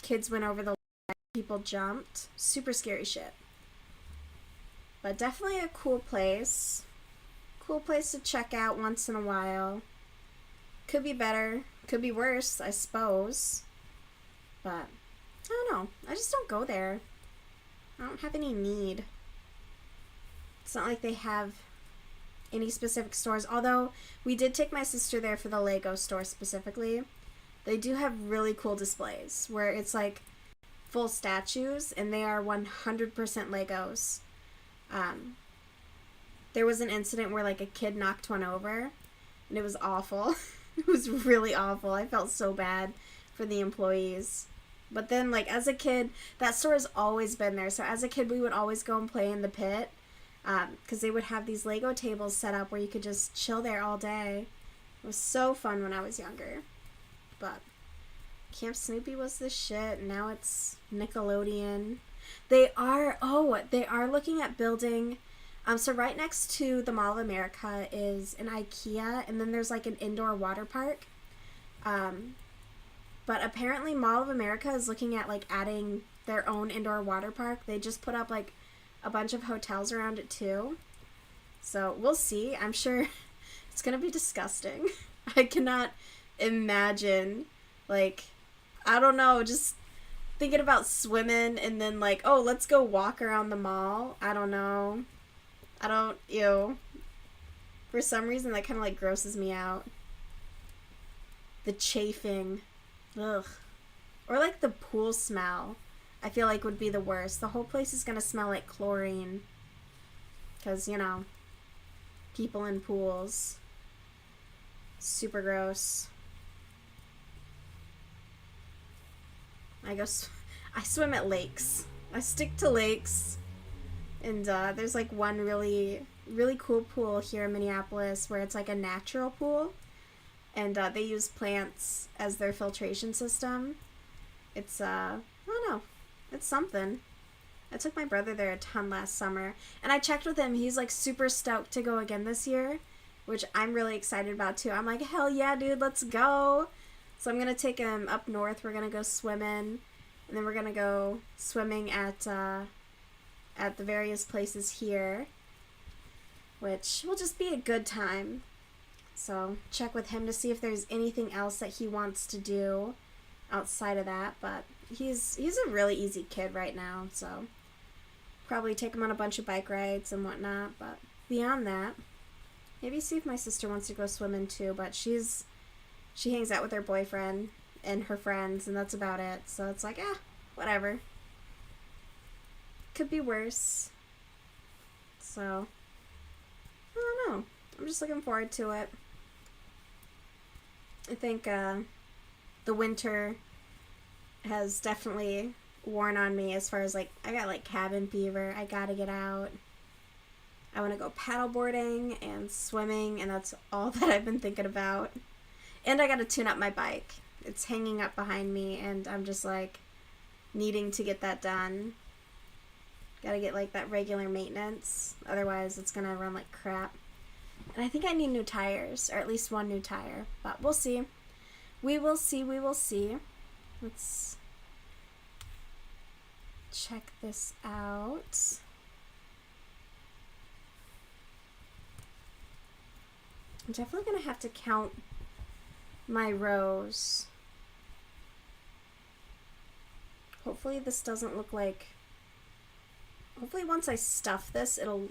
S1: kids went over the line, people jumped. Super scary shit. But definitely a cool place. Cool place to check out once in a while. Could be better. Could be worse, I suppose. But I don't know. I just don't go there. I don't have any need. It's not like they have any specific stores. Although we did take my sister there for the Lego store specifically. They do have really cool displays where it's like full statues and they are 100% Legos. There was an incident where like a kid knocked one over and it was awful. It was really awful. I felt so bad for the employees. But then like as a kid, that store has always been there. So as a kid, we would always go and play in the pit because they would have these Lego tables set up where you could just chill there all day. It was so fun when I was younger. But Camp Snoopy was the shit. Now it's Nickelodeon. They are looking at building. So right next to the Mall of America is an IKEA, and then there's like an indoor water park. But apparently Mall of America is looking at like adding their own indoor water park. They just put up like a bunch of hotels around it too. So we'll see. I'm sure it's gonna be disgusting. I cannot imagine, like, I don't know, just thinking about swimming and then like, oh, let's go walk around the mall. I don't know. Ew. For some reason that kind of like grosses me out. The chafing. Ugh. Or like the pool smell. I feel like would be the worst. The whole place is gonna smell like chlorine. Because, you know, people in pools. Super gross. I swim at lakes. I stick to lakes. And there's like one really, really cool pool here in Minneapolis where it's like a natural pool. And they use plants as their filtration system. It's, I don't know. It's something. I took my brother there a ton last summer. And I checked with him. He's like super stoked to go again this year, which I'm really excited about too. I'm like, hell yeah, dude, let's go. So I'm going to take him up north. We're going to go swimming. And then we're going to go swimming at the various places here, which will just be a good time. So check with him to see if there's anything else that he wants to do outside of that. But he's a really easy kid right now, so probably take him on a bunch of bike rides and whatnot. But beyond that, maybe see if my sister wants to go swimming too. But she hangs out with her boyfriend and her friends, and that's about it. So it's like, whatever. Could be worse. So I don't know. I'm just looking forward to it. I think the winter has definitely worn on me as far as like, I got like cabin fever. I gotta get out. I want to go paddleboarding and swimming, and that's all that I've been thinking about. And I gotta tune up my bike. It's hanging up behind me, and I'm just like needing to get that done. Gotta get like that regular maintenance. Otherwise, it's gonna run like crap. And I think I need new tires, or at least one new tire. But we'll see. We will see. We will see. Let's check this out. I'm definitely going to have to count my rows. Hopefully this doesn't look like... Hopefully once I stuff this, it'll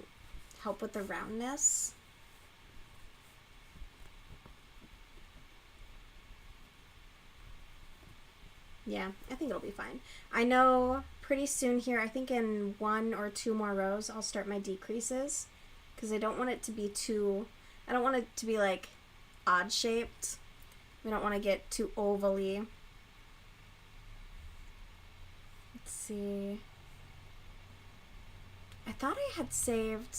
S1: help with the roundness. Yeah, I think it'll be fine. I know pretty soon here, I think in 1 or 2 more rows, I'll start my decreases. Because I don't want it to be too... I don't want it to be like odd shaped. We don't want to get too ovally. Let's see. I thought I had saved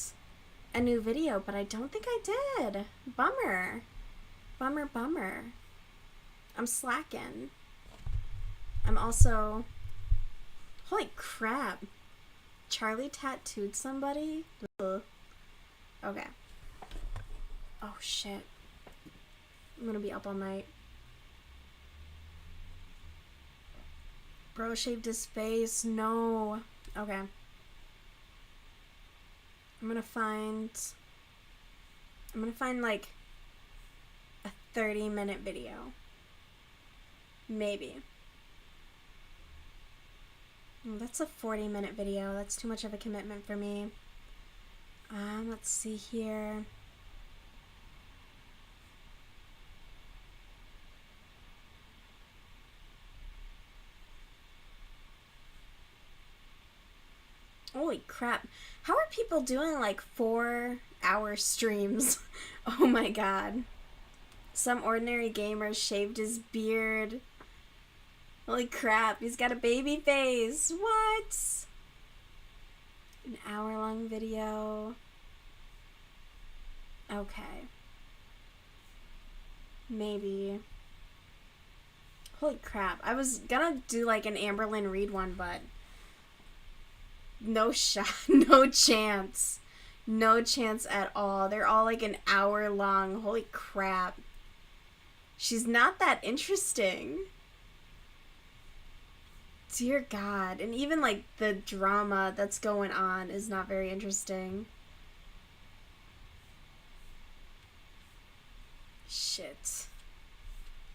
S1: a new video, but I don't think I did. Bummer. Bummer, bummer. I'm slacking. I'm also... Holy crap. Charlie tattooed somebody? Ugh. Okay. Oh shit. I'm gonna be up all night. Bro shaved his face. No. Okay. I'm gonna find like a 30-minute video. Maybe. That's a 40-minute video. That's too much of a commitment for me. Let's see here. Holy crap. How are people doing like 4-hour streams? Oh my god. Some ordinary gamer shaved his beard. Holy crap, he's got a baby face. What? An hour-long video. Okay. Maybe. Holy crap. I was gonna do like an Amberlynn Reed one, but no shot. No chance. No chance at all. They're all like an hour long. Holy crap. She's not that interesting. Dear God. And even like the drama that's going on is not very interesting. Shit.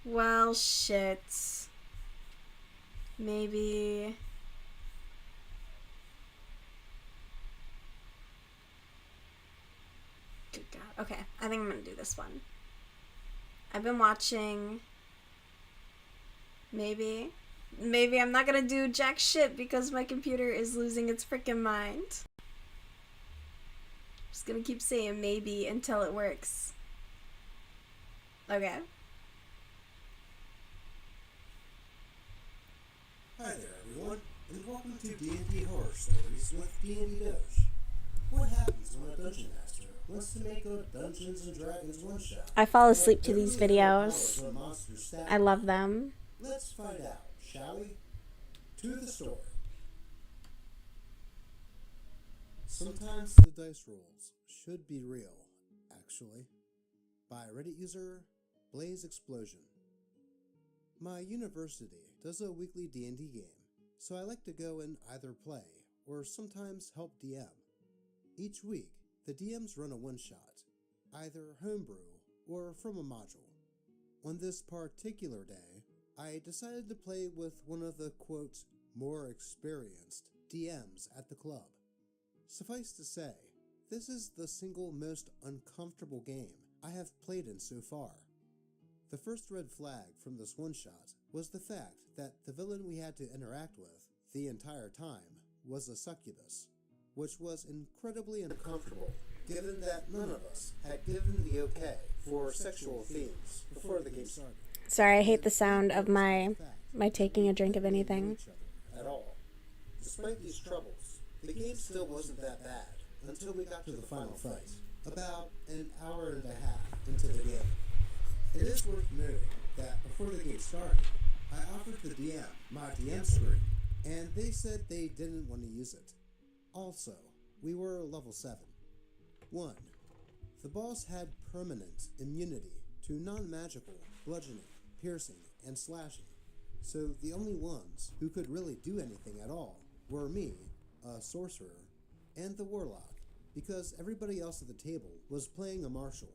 S1: Well, shit. Maybe. Good God. Okay, I think I'm gonna do this one. I've been watching. Maybe I'm not gonna do jack shit because my computer is losing its freaking mind. Just gonna keep saying maybe until it works. Okay.
S2: Hi there, everyone, and welcome to D&D Horror Stories with D&D Doge. What happens when a dungeon master wants to make a Dungeons and Dragons one-shot?
S1: I fall asleep to these videos. I love them.
S2: Let's find out, shall we? To the story. Sometimes the dice rolls should be real, actually. By Reddit user Blaze Explosion. My university does a weekly D&D game, so I like to go and either play or sometimes help DM. Each week, the DMs run a one-shot, either homebrew or from a module. On this particular day, I decided to play with one of the, quote, more experienced DMs at the club. Suffice to say, this is the single most uncomfortable game I have played in so far. The first red flag from this one-shot was the fact that the villain we had to interact with the entire time was a succubus, which was incredibly uncomfortable given that none of us had given the okay for sexual themes before the game started.
S1: Sorry, I hate the sound of my taking a drink of anything.
S2: At all. Despite these troubles, the game still wasn't that bad until we got to the final fight, about an hour and a half into the game. It is worth noting that before the game started, I offered the DM my DM screen, and they said they didn't want to use it. Also, we were level 7. 1. The boss had permanent immunity to non-magical bludgeoning, piercing, and slashing, so the only ones who could really do anything at all were me, a sorcerer, and the warlock, because everybody else at the table was playing a martial.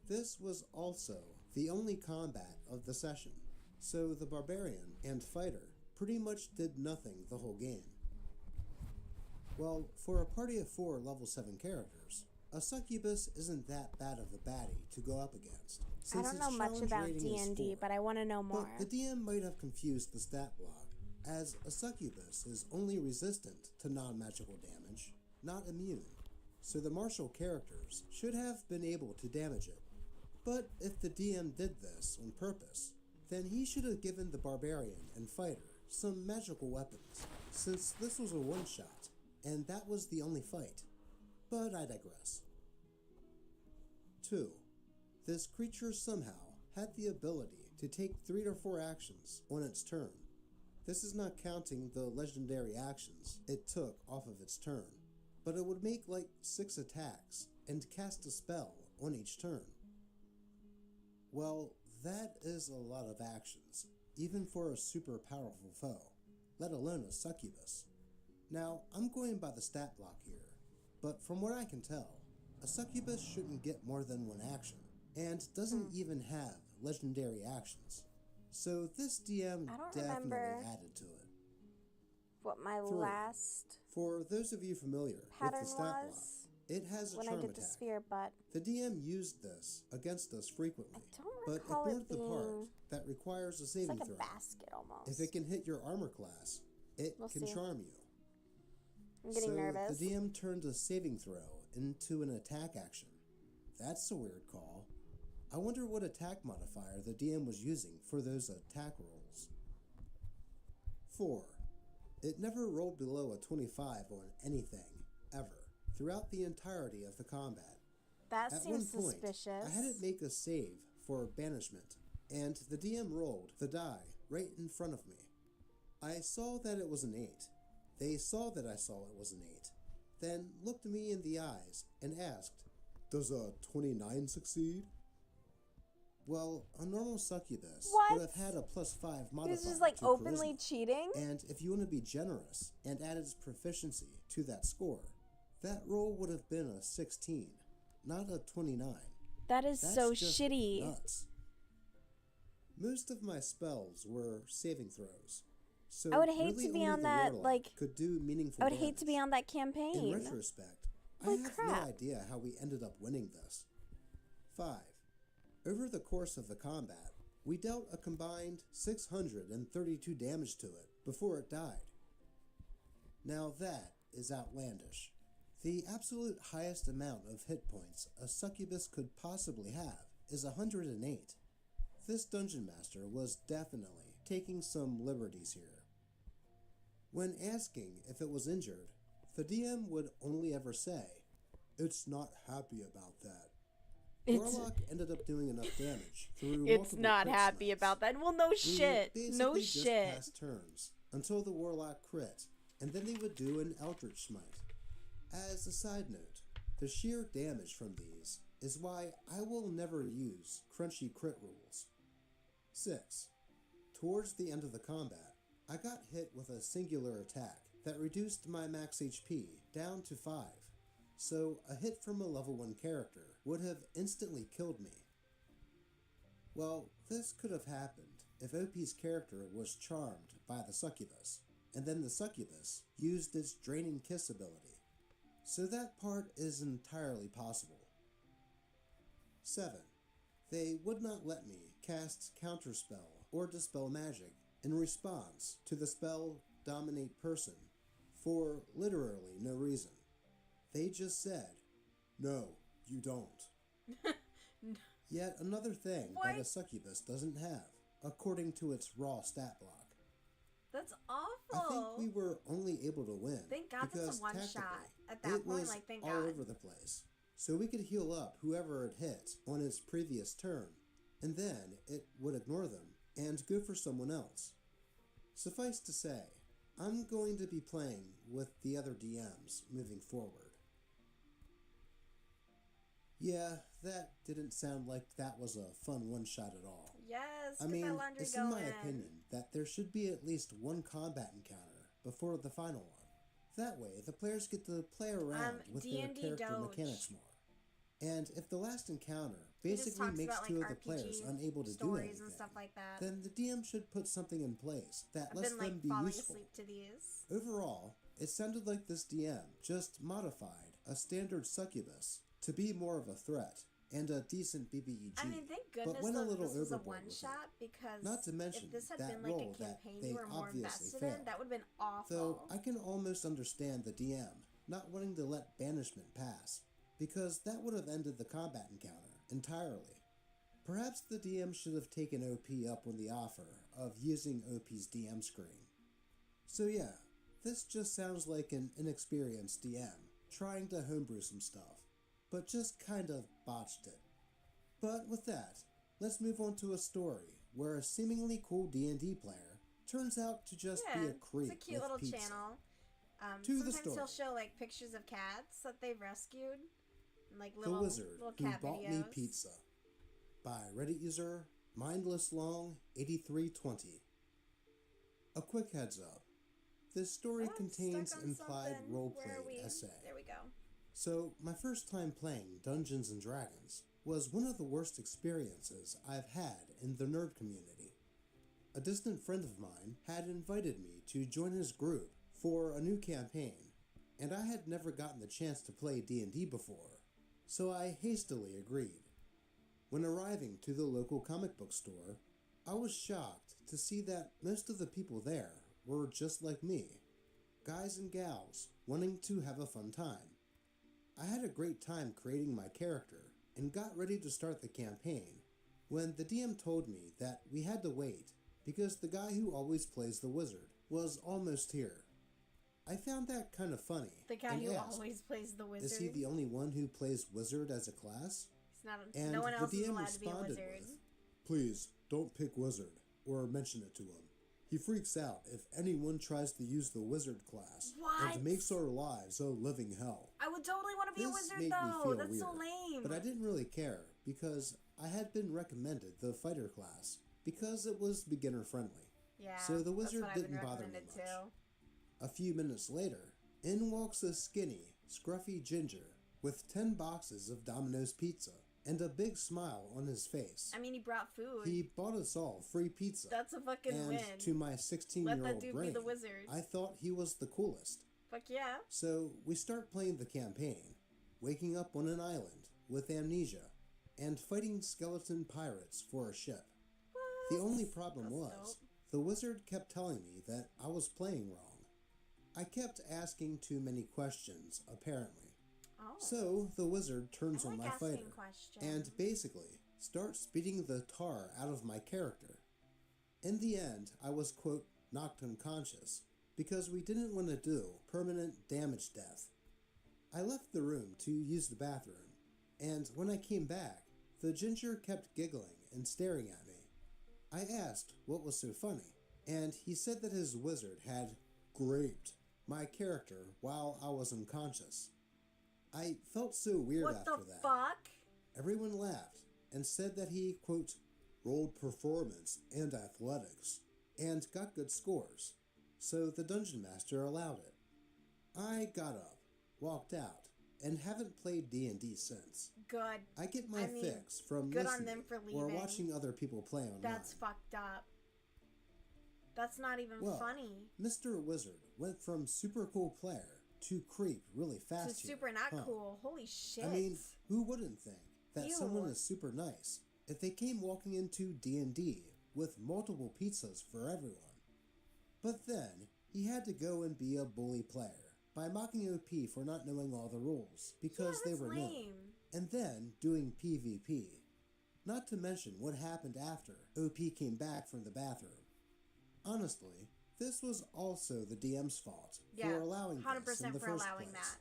S2: This was also the only combat of the session, so the barbarian and fighter pretty much did nothing the whole game. Well, for a party of 4 level 7 characters, a succubus isn't that bad of a baddie to go up against.
S1: I don't know much about D&D, but I want to know more.
S2: But the DM might have confused the stat block, as a succubus is only resistant to non-magical damage, not immune, so the martial characters should have been able to damage it. But if the DM did this on purpose, then he should have given the barbarian and fighter some magical weapons, since this was a one-shot, and that was the only fight. But I digress. 2. This creature somehow had the ability to take 3 or 4 actions on its turn. This is not counting the legendary actions it took off of its turn, but it would make like 6 attacks and cast a spell on each turn. Well, that is a lot of actions, even for a super powerful foe, let alone a succubus. Now, I'm going by the stat block here, but from what I can tell, a succubus shouldn't get more than one action, and doesn't even have legendary actions. So this DM
S1: I don't
S2: definitely
S1: remember
S2: added to it.
S1: what my
S2: 3.
S1: last
S2: For those of you familiar with
S1: pattern
S2: the stat block,
S1: was
S2: it has a
S1: when I
S2: charm
S1: did the
S2: attack.
S1: sphere, but
S2: The DM used this against us frequently,
S1: I don't
S2: but
S1: recall
S2: ignored
S1: it
S2: the part
S1: being...
S2: that requires a
S1: It's
S2: saving
S1: like a
S2: throw.
S1: basket almost.
S2: If it can hit your armor class, it
S1: We'll
S2: can
S1: see.
S2: charm you.
S1: I'm getting
S2: So
S1: nervous.
S2: the DM turned a saving throw into an attack action. That's a weird call. I wonder what attack modifier the DM was using for those attack rolls. 4. It never rolled below a 25 on anything, ever, throughout the entirety of the combat.
S1: That
S2: At
S1: seems
S2: one point,
S1: suspicious.
S2: I had it make a save for banishment, and the DM rolled the die right in front of me. I saw that it was an 8. They saw that I saw it was an 8, then looked me in the eyes and asked, "Does a 29 succeed?" Well, a normal succubus
S1: What?
S2: would have had a +5 modifier.
S1: He was just like
S2: to
S1: openly
S2: charisma.
S1: cheating?
S2: And if you want to be generous and add its proficiency to that score, that roll would have been a 16, not a 29.
S1: That is
S2: That's
S1: so
S2: just
S1: shitty.
S2: nuts. Most of my spells were saving throws, so
S1: I would hate
S2: really
S1: to be
S2: only
S1: on
S2: the
S1: that,
S2: warlock
S1: like...
S2: could do meaningful
S1: I would hate to be
S2: damage.
S1: on that
S2: In
S1: campaign.
S2: retrospect,
S1: Holy
S2: I have
S1: crap.
S2: no idea how we ended up winning this. 5. Over the course of the combat, we dealt a combined 632 damage to it before it died. Now that is outlandish. The absolute highest amount of hit points a succubus could possibly have is 108. This dungeon master was definitely taking some liberties here. When asking if it was injured, the DM would only ever say, "It's not happy about that." Warlock ended up doing enough damage through
S1: It's
S2: multiple
S1: not
S2: crit
S1: happy
S2: smite.
S1: about that. Well, no
S2: We
S1: shit. No
S2: basically just
S1: shit.
S2: passed turns until the Warlock crit, and then they would do an Eldritch Smite. As a side note, the sheer damage from these is why I will never use crunchy crit rules. 6. Towards the end of the combat, I got hit with a singular attack that reduced my max HP down to 5. So a hit from a level 1 character would have instantly killed me. Well, this could have happened if OP's character was charmed by the succubus, and then the succubus used its Draining Kiss ability. So that part is entirely possible. 7. They would not let me cast Counterspell or Dispel Magic in response to the spell Dominate Person for literally no reason. They just said, "No, you don't." Yet another thing that a succubus doesn't have, according to its raw stat block.
S1: That's awful.
S2: I think we were only able to win
S1: Thank God
S2: because
S1: that's a one
S2: tactically,
S1: shot. At that
S2: it
S1: point,
S2: was
S1: like, thank
S2: all
S1: God.
S2: over the place. So we could heal up whoever it hit on its previous turn, and then it would ignore them and go for someone else. Suffice to say, I'm going to be playing with the other DMs moving forward. Yeah, that didn't sound like that was a fun one-shot at all.
S1: Yes,
S2: I
S1: get that
S2: mean,
S1: laundry
S2: it's
S1: going.
S2: in my opinion that there should be at least one combat encounter before the final one. That way, the players get to play around with their
S1: D&D
S2: character
S1: Doge.
S2: mechanics more. And if the last encounter
S1: He just
S2: basically
S1: talks
S2: makes
S1: about,
S2: two
S1: like,
S2: of the players
S1: RPG
S2: unable to do
S1: stories
S2: anything,
S1: and stuff like that.
S2: then the DM should put something in place that
S1: I've
S2: lets
S1: been,
S2: them
S1: like,
S2: be
S1: falling
S2: useful.
S1: asleep to these.
S2: Overall, it sounded like this DM just modified a standard succubus to be more of a threat and a decent BBEG.
S1: I mean, thank goodness
S2: but went a little
S1: this was a
S2: overboard with
S1: one-shot,
S2: it.
S1: because
S2: Not to mention
S1: if this had
S2: that
S1: been like
S2: role
S1: a
S2: that
S1: campaign
S2: they
S1: you were more
S2: obviously
S1: invested
S2: failed.
S1: in, that would have been awful.
S2: Though I can almost understand the DM not wanting to let banishment pass, because that would have ended the combat encounter entirely. Perhaps the DM should have taken OP up on the offer of using OP's DM screen. So yeah, this just sounds like an inexperienced DM trying to homebrew some stuff, but just kind of botched it. But with that, let's move on to a story where a seemingly cool D&D player turns out to just be a creep
S1: it's a cute
S2: with
S1: little
S2: pizza.
S1: channel.
S2: To the
S1: Sometimes
S2: story.
S1: he'll show like pictures of cats that they've rescued, and, like
S2: The
S1: little
S2: wizard
S1: little
S2: who
S1: cat
S2: bought
S1: videos.
S2: me pizza. by Reddit user MindlessLong8320. A quick heads up. This story contains implied roleplay essay.
S1: There we go.
S2: So, my first time playing Dungeons & Dragons was one of the worst experiences I've had in the nerd community. A distant friend of mine had invited me to join his group for a new campaign, and I had never gotten the chance to play D&D before, so I hastily agreed. When arriving to the local comic book store, I was shocked to see that most of the people there were just like me, guys and gals wanting to have a fun time. I had a great time creating my character and got ready to start the campaign when the DM told me that we had to wait because the guy who always plays the wizard was almost here. I found that kind of funny.
S1: The guy who always plays the wizard?
S2: Is he the only one who plays wizard as a class?
S1: He's not.
S2: And
S1: no one else
S2: the
S1: is
S2: DM
S1: allowed to be a
S2: responded
S1: wizard.
S2: with, "Please, don't pick wizard or mention it to him. He freaks out if anyone tries to use the wizard class
S1: What?
S2: and makes our lives a living hell."
S1: I would totally want to be a
S2: This
S1: wizard,
S2: made me
S1: though.
S2: feel
S1: That's
S2: weird,
S1: so lame.
S2: but I didn't really care because I had been recommended the fighter class because it was beginner friendly.
S1: Yeah,
S2: so the wizard
S1: that's what I've
S2: didn't
S1: been
S2: bother me
S1: recommended
S2: much.
S1: too.
S2: A few minutes later, in walks a skinny, scruffy ginger with 10 boxes of Domino's pizza and a big smile on his face.
S1: I mean, he brought food.
S2: He bought us all free pizza.
S1: That's a fucking
S2: and
S1: win.
S2: to my
S1: Let
S2: 16-year-old
S1: that dude
S2: brain,
S1: be the wizard.
S2: I thought he was the coolest.
S1: Fuck yeah.
S2: So we start playing the campaign, waking up on an island with amnesia, and fighting skeleton pirates for a ship.
S1: What?
S2: The only problem
S1: That's
S2: was,
S1: dope.
S2: the wizard kept telling me that I was playing wrong. I kept asking too many questions, apparently.
S1: Oh.
S2: So the wizard turns
S1: I
S2: on
S1: like
S2: my
S1: asking
S2: fighter
S1: questions.
S2: and basically starts beating the tar out of my character. In the end, I was, quote, knocked unconscious because we didn't want to do permanent damage death. I left the room to use the bathroom, and when I came back, the ginger kept giggling and staring at me. I asked what was so funny, and he said that his wizard had graped my character while I was unconscious. I felt so weird
S1: What
S2: after
S1: the
S2: that.
S1: fuck?
S2: Everyone laughed and said that he, quote, rolled performance and athletics and got good scores, so the dungeon master allowed it. I got up, walked out, and haven't played D&D since.
S1: Good.
S2: I get my fix from
S1: good on
S2: listening
S1: them for
S2: or
S1: leaving.
S2: watching other people play online.
S1: That's fucked up. That's not even
S2: well,
S1: funny.
S2: Mr. Wizard went from super cool player to creep really fast
S1: It's
S2: here,
S1: super not
S2: huh?
S1: cool. Holy shit.
S2: I mean, who wouldn't think that
S1: Ew.
S2: someone is super nice if they came walking into D&D with multiple pizzas for everyone? But then, he had to go and be a bully player by mocking OP for not knowing all the rules because
S1: yeah,
S2: they
S1: that's
S2: were
S1: lame.
S2: new, and then doing PvP. Not to mention what happened after OP came back from the bathroom. Honestly, this was also the DM's fault for allowing this
S1: 100%
S2: in the
S1: for
S2: first
S1: allowing
S2: place.
S1: that.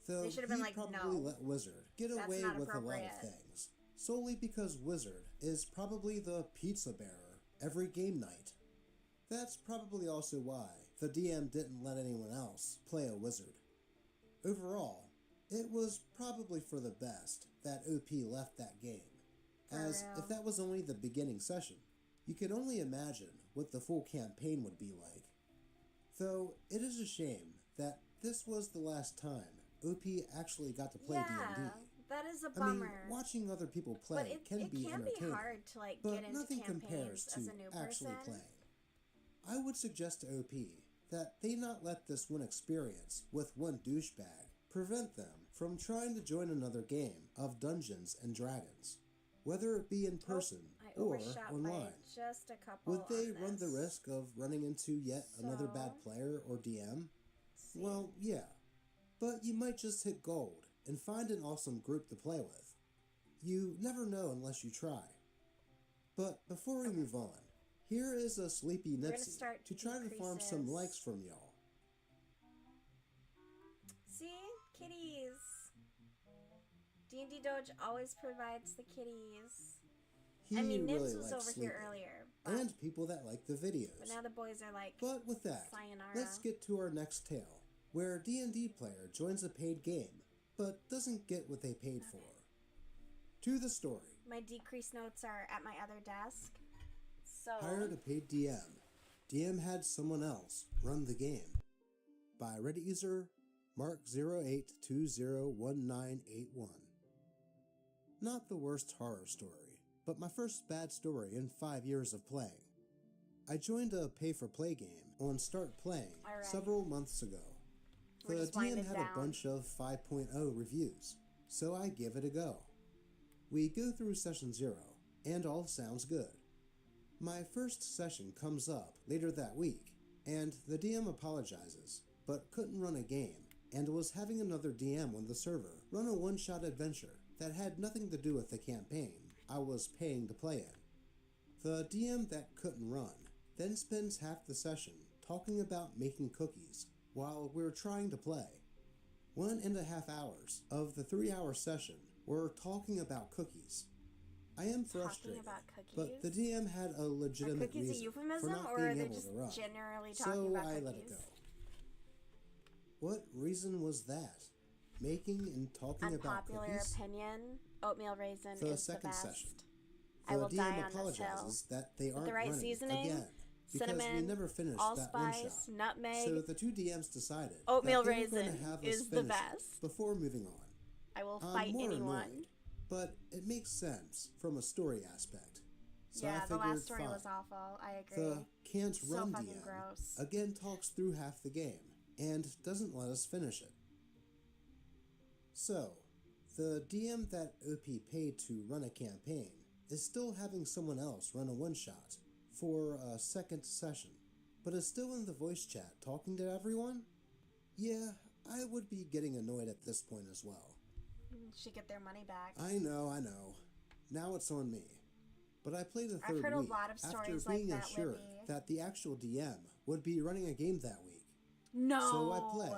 S2: Though
S1: They should have been
S2: he
S1: like,
S2: probably
S1: no.
S2: let Wizard get
S1: That's
S2: away
S1: not
S2: with a lot
S1: appropriate.
S2: of things, solely because Wizard is probably the pizza bearer every game night. That's probably also why the DM didn't let anyone else play a wizard. Overall, it was probably for the best that OP left that game, as
S1: real.
S2: if that was only the beginning session, you can only imagine what the full campaign would be like. Though it is a shame that this was the last time OP actually got to play D&D.
S1: That is a
S2: I
S1: bummer.
S2: mean, watching other people play
S1: but it
S2: can be entertaining,
S1: hard to like
S2: but
S1: get into
S2: nothing
S1: campaigns
S2: compares
S1: as
S2: to
S1: a new
S2: actually
S1: person.
S2: playing. I would suggest to OP that they not let this one experience with one douchebag prevent them from trying to join another game of Dungeons and Dragons, whether it be in person
S1: I
S2: or
S1: overshot by
S2: online.
S1: just a couple.
S2: Would they
S1: on
S2: run the
S1: this.
S2: risk of running into yet another
S1: So-
S2: bad player or DM?
S1: See.
S2: Well, yeah, but you might just hit gold and find an awesome group to play with. You never know unless you try. But before we move on, here is a sleepy
S1: gonna
S2: Nipsey
S1: start
S2: to try to farm some
S1: decreases.
S2: likes from y'all.
S1: See, kitties. D&D Doge always provides the kitties.
S2: He
S1: I mean,
S2: really
S1: Nibs was
S2: likes
S1: over
S2: sleeping.
S1: here earlier, but,
S2: And people that like the videos.
S1: but now the boys are like,
S2: But with that,
S1: sayonara.
S2: let's get to our next tale, where a D&D player joins a paid game, but doesn't get what they paid for. To the story.
S1: My decrease notes are at my other desk. So
S2: Hired a paid DM. DM had someone else run the game. By Reddit user Mark08201981. Not the worst horror story, but my first bad story in 5 years of playing. I joined a pay-for-play game on Start Playing several months ago. The DM had a bunch of 5.0 reviews, so I give it a go. We go through session 0, and all sounds good. My first session comes up later that week, and the DM apologizes, but couldn't run a game, and was having another DM on the server run a one-shot adventure that had nothing to do with the campaign I was paying to play in. The DM that couldn't run then spends half the session talking about making cookies while we're trying to play. 1.5 hours of the 3-hour session were talking about cookies. I am frustrated, but the DM had a legitimate reason for not being able to run, so I let it go. What reason was that? Making and talking about cookies?
S1: Unpopular opinion, oatmeal raisin is the best.
S2: Second session.
S1: I will die
S2: DM
S1: on this hill.
S2: apologizes that they aren't
S1: the right
S2: running
S1: seasoning,
S2: again because
S1: cinnamon,
S2: we never finished that one
S1: allspice,
S2: shot.
S1: nutmeg.
S2: So the two DMs decided
S1: oatmeal
S2: that they were
S1: raisin
S2: going to have us
S1: is the
S2: finish
S1: best.
S2: before moving on.
S1: I will
S2: I'm
S1: fight
S2: more
S1: anyone.
S2: Annoyed, but it makes sense from a story aspect. So
S1: Yeah,
S2: I
S1: the last story
S2: fine.
S1: was awful. I agree.
S2: The can't
S1: so
S2: run
S1: fucking
S2: DM
S1: gross.
S2: again talks through half the game and doesn't let us finish it. So, the DM that OP paid to run a campaign is still having someone else run a one-shot for a second session, but is still in the voice chat talking to everyone? Yeah, I would be getting annoyed at this point as well.
S1: Should get their money back.
S2: I know. Now it's on me. But I played the third
S1: I've heard
S2: week
S1: a lot of stories
S2: after being
S1: like that,
S2: assured
S1: Libby.
S2: that the actual DM would be running a game that week.
S1: No!
S2: So I play,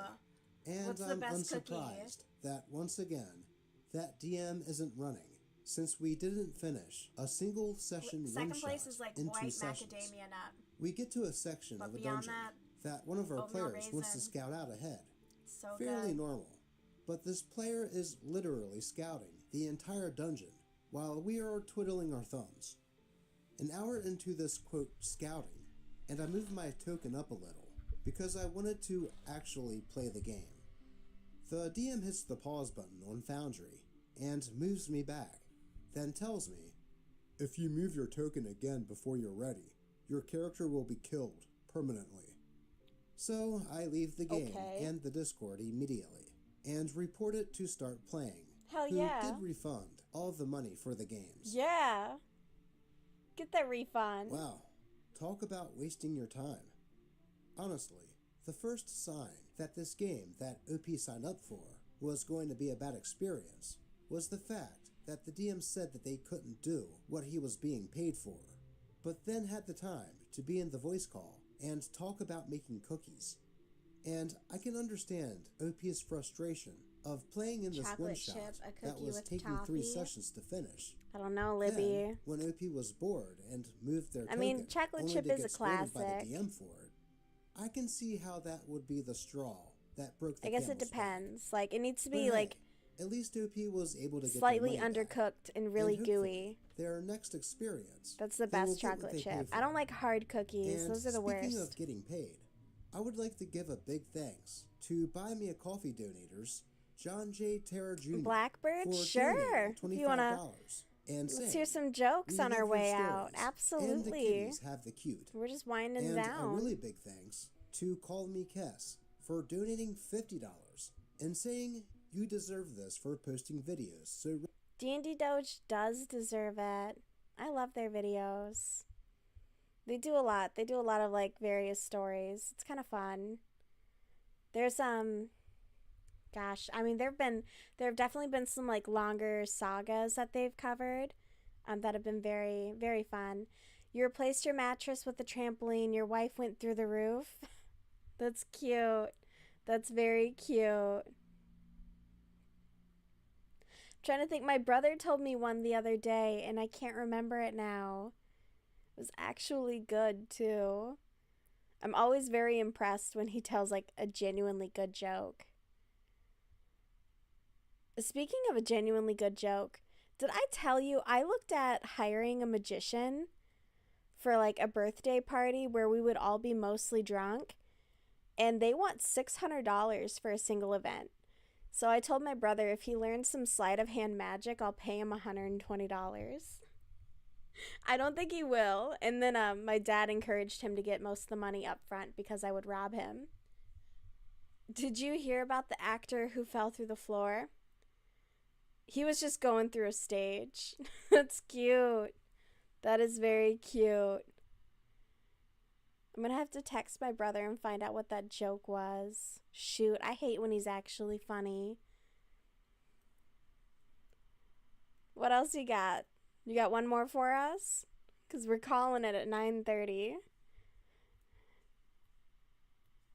S2: and
S1: What's the
S2: I'm
S1: best
S2: unsurprised that once again, that DM isn't running, since we didn't finish a single session
S1: Second place
S2: one-shot
S1: is like
S2: in 2
S1: white
S2: sessions.
S1: macadamia nut.
S2: We get to a section
S1: But
S2: of a
S1: beyond
S2: dungeon that one of our
S1: oatmeal
S2: players wants to
S1: raisin.
S2: scout out ahead.
S1: So
S2: Fairly
S1: good.
S2: normal, but this player is literally scouting the entire dungeon while we are twiddling our thumbs. An hour into this, quote, scouting, and I moved my token up a little because I wanted to actually play the game. The DM hits the pause button on Foundry and moves me back, then tells me, if you move your token again before you're ready, your character will be killed permanently. So I leave the game and the Discord immediately and report it to Start Playing,
S1: Hell
S2: who
S1: yeah.
S2: did refund all the money for the games.
S1: Yeah. Get that refund.
S2: Wow, talk about wasting your time. Honestly, the first sign that this game that OP signed up for was going to be a bad experience was the fact that the DM said that they couldn't do what he was being paid for, but then had the time to be in the voice call and talk about making cookies. And I can understand OP's frustration of playing in this
S1: Chocolate chip,
S2: one-shot
S1: a
S2: that
S1: cookie
S2: was
S1: with
S2: taking
S1: toffee.
S2: 3 sessions to finish.
S1: I don't know, Libby.
S2: Then, when OP was bored and moved their token,
S1: mean, chocolate
S2: only
S1: chip
S2: to
S1: is
S2: get
S1: a
S2: scolded by
S1: classic.
S2: the DM for it, I can see how that would be the straw that broke the
S1: I guess it
S2: camel's
S1: depends. Like, it needs to
S2: back.
S1: be,
S2: But
S1: like,
S2: hey, at least OP was able to get
S1: slightly
S2: their money back.
S1: undercooked and really
S2: And
S1: gooey.
S2: hopefully, their next experience,
S1: That's the
S2: they will
S1: best
S2: get what
S1: chocolate
S2: they pay
S1: chip.
S2: for.
S1: I don't like hard cookies.
S2: And
S1: Those are the
S2: speaking
S1: worst.
S2: of getting paid, I would like to give a big thanks to Buy Me a Coffee donators, John J. Terra Jr.
S1: Blackbird?
S2: for
S1: Sure.
S2: donating
S1: If you wanna-
S2: $25 and
S1: Let's
S2: saying,
S1: hear some jokes
S2: "We
S1: on
S2: love
S1: our
S2: your
S1: way
S2: stories,
S1: out.
S2: And the
S1: Absolutely.
S2: kitties have the cute."
S1: We're just winding
S2: And
S1: down.
S2: a really big thanks to Call Me Kess for donating $50 and saying you deserve this for posting videos. So
S1: D&D Doge does deserve it. I love their videos. They do a lot. They do a lot of, like, various stories. It's kind of fun. There's, gosh, I mean, there have definitely been some, like, longer sagas that they've covered that have been very, very fun. You replaced your mattress with a trampoline. Your wife went through the roof. That's cute. That's very cute. Trying to think, my brother told me one the other day and I can't remember it now. It was actually good too. I'm always very impressed when he tells like a genuinely good joke. Speaking of a genuinely good joke, Did I tell you I looked at hiring a magician for like a birthday party where we would all be mostly drunk? And they want $600 for a single event. So I told my brother if he learns some sleight of hand magic, I'll pay him $120. I don't think he will. And then my dad encouraged him to get most of the money up front because I would rob him. Did you hear about the actor who fell through the floor? He was just going through a stage. That's cute. That is very cute. I'm gonna have to text my brother and find out what that joke was. Shoot, I hate when he's actually funny. What else you got? You got one more for us? Because we're calling it at 9:30.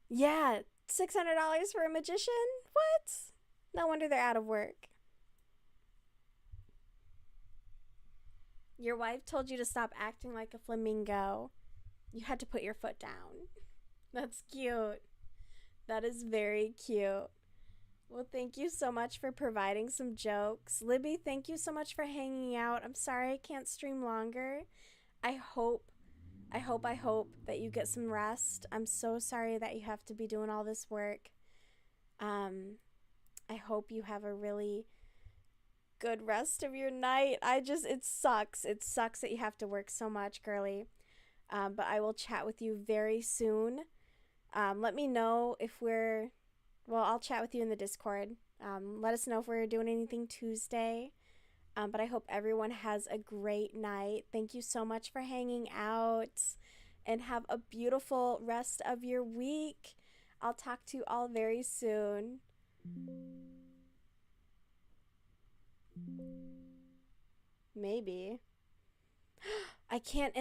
S1: Yeah, $600 for a magician? What? No wonder they're out of work. Your wife told you to stop acting like a flamingo. You had to put your foot down. That's cute. That is very cute. Well, thank you so much for providing some jokes. Libby, thank you so much for hanging out. I'm sorry I can't stream longer. I hope, I hope that you get some rest. I'm so sorry that you have to be doing all this work. Um, I hope you have a really good rest of your night. It sucks. It sucks that you have to work so much, girly. But I will chat with you very soon. Let me know if I'll chat with you in the Discord. Let us know if we're doing anything Tuesday. But I hope everyone has a great night. Thank you so much for hanging out and have a beautiful rest of your week. I'll talk to you all very soon. Maybe. I can't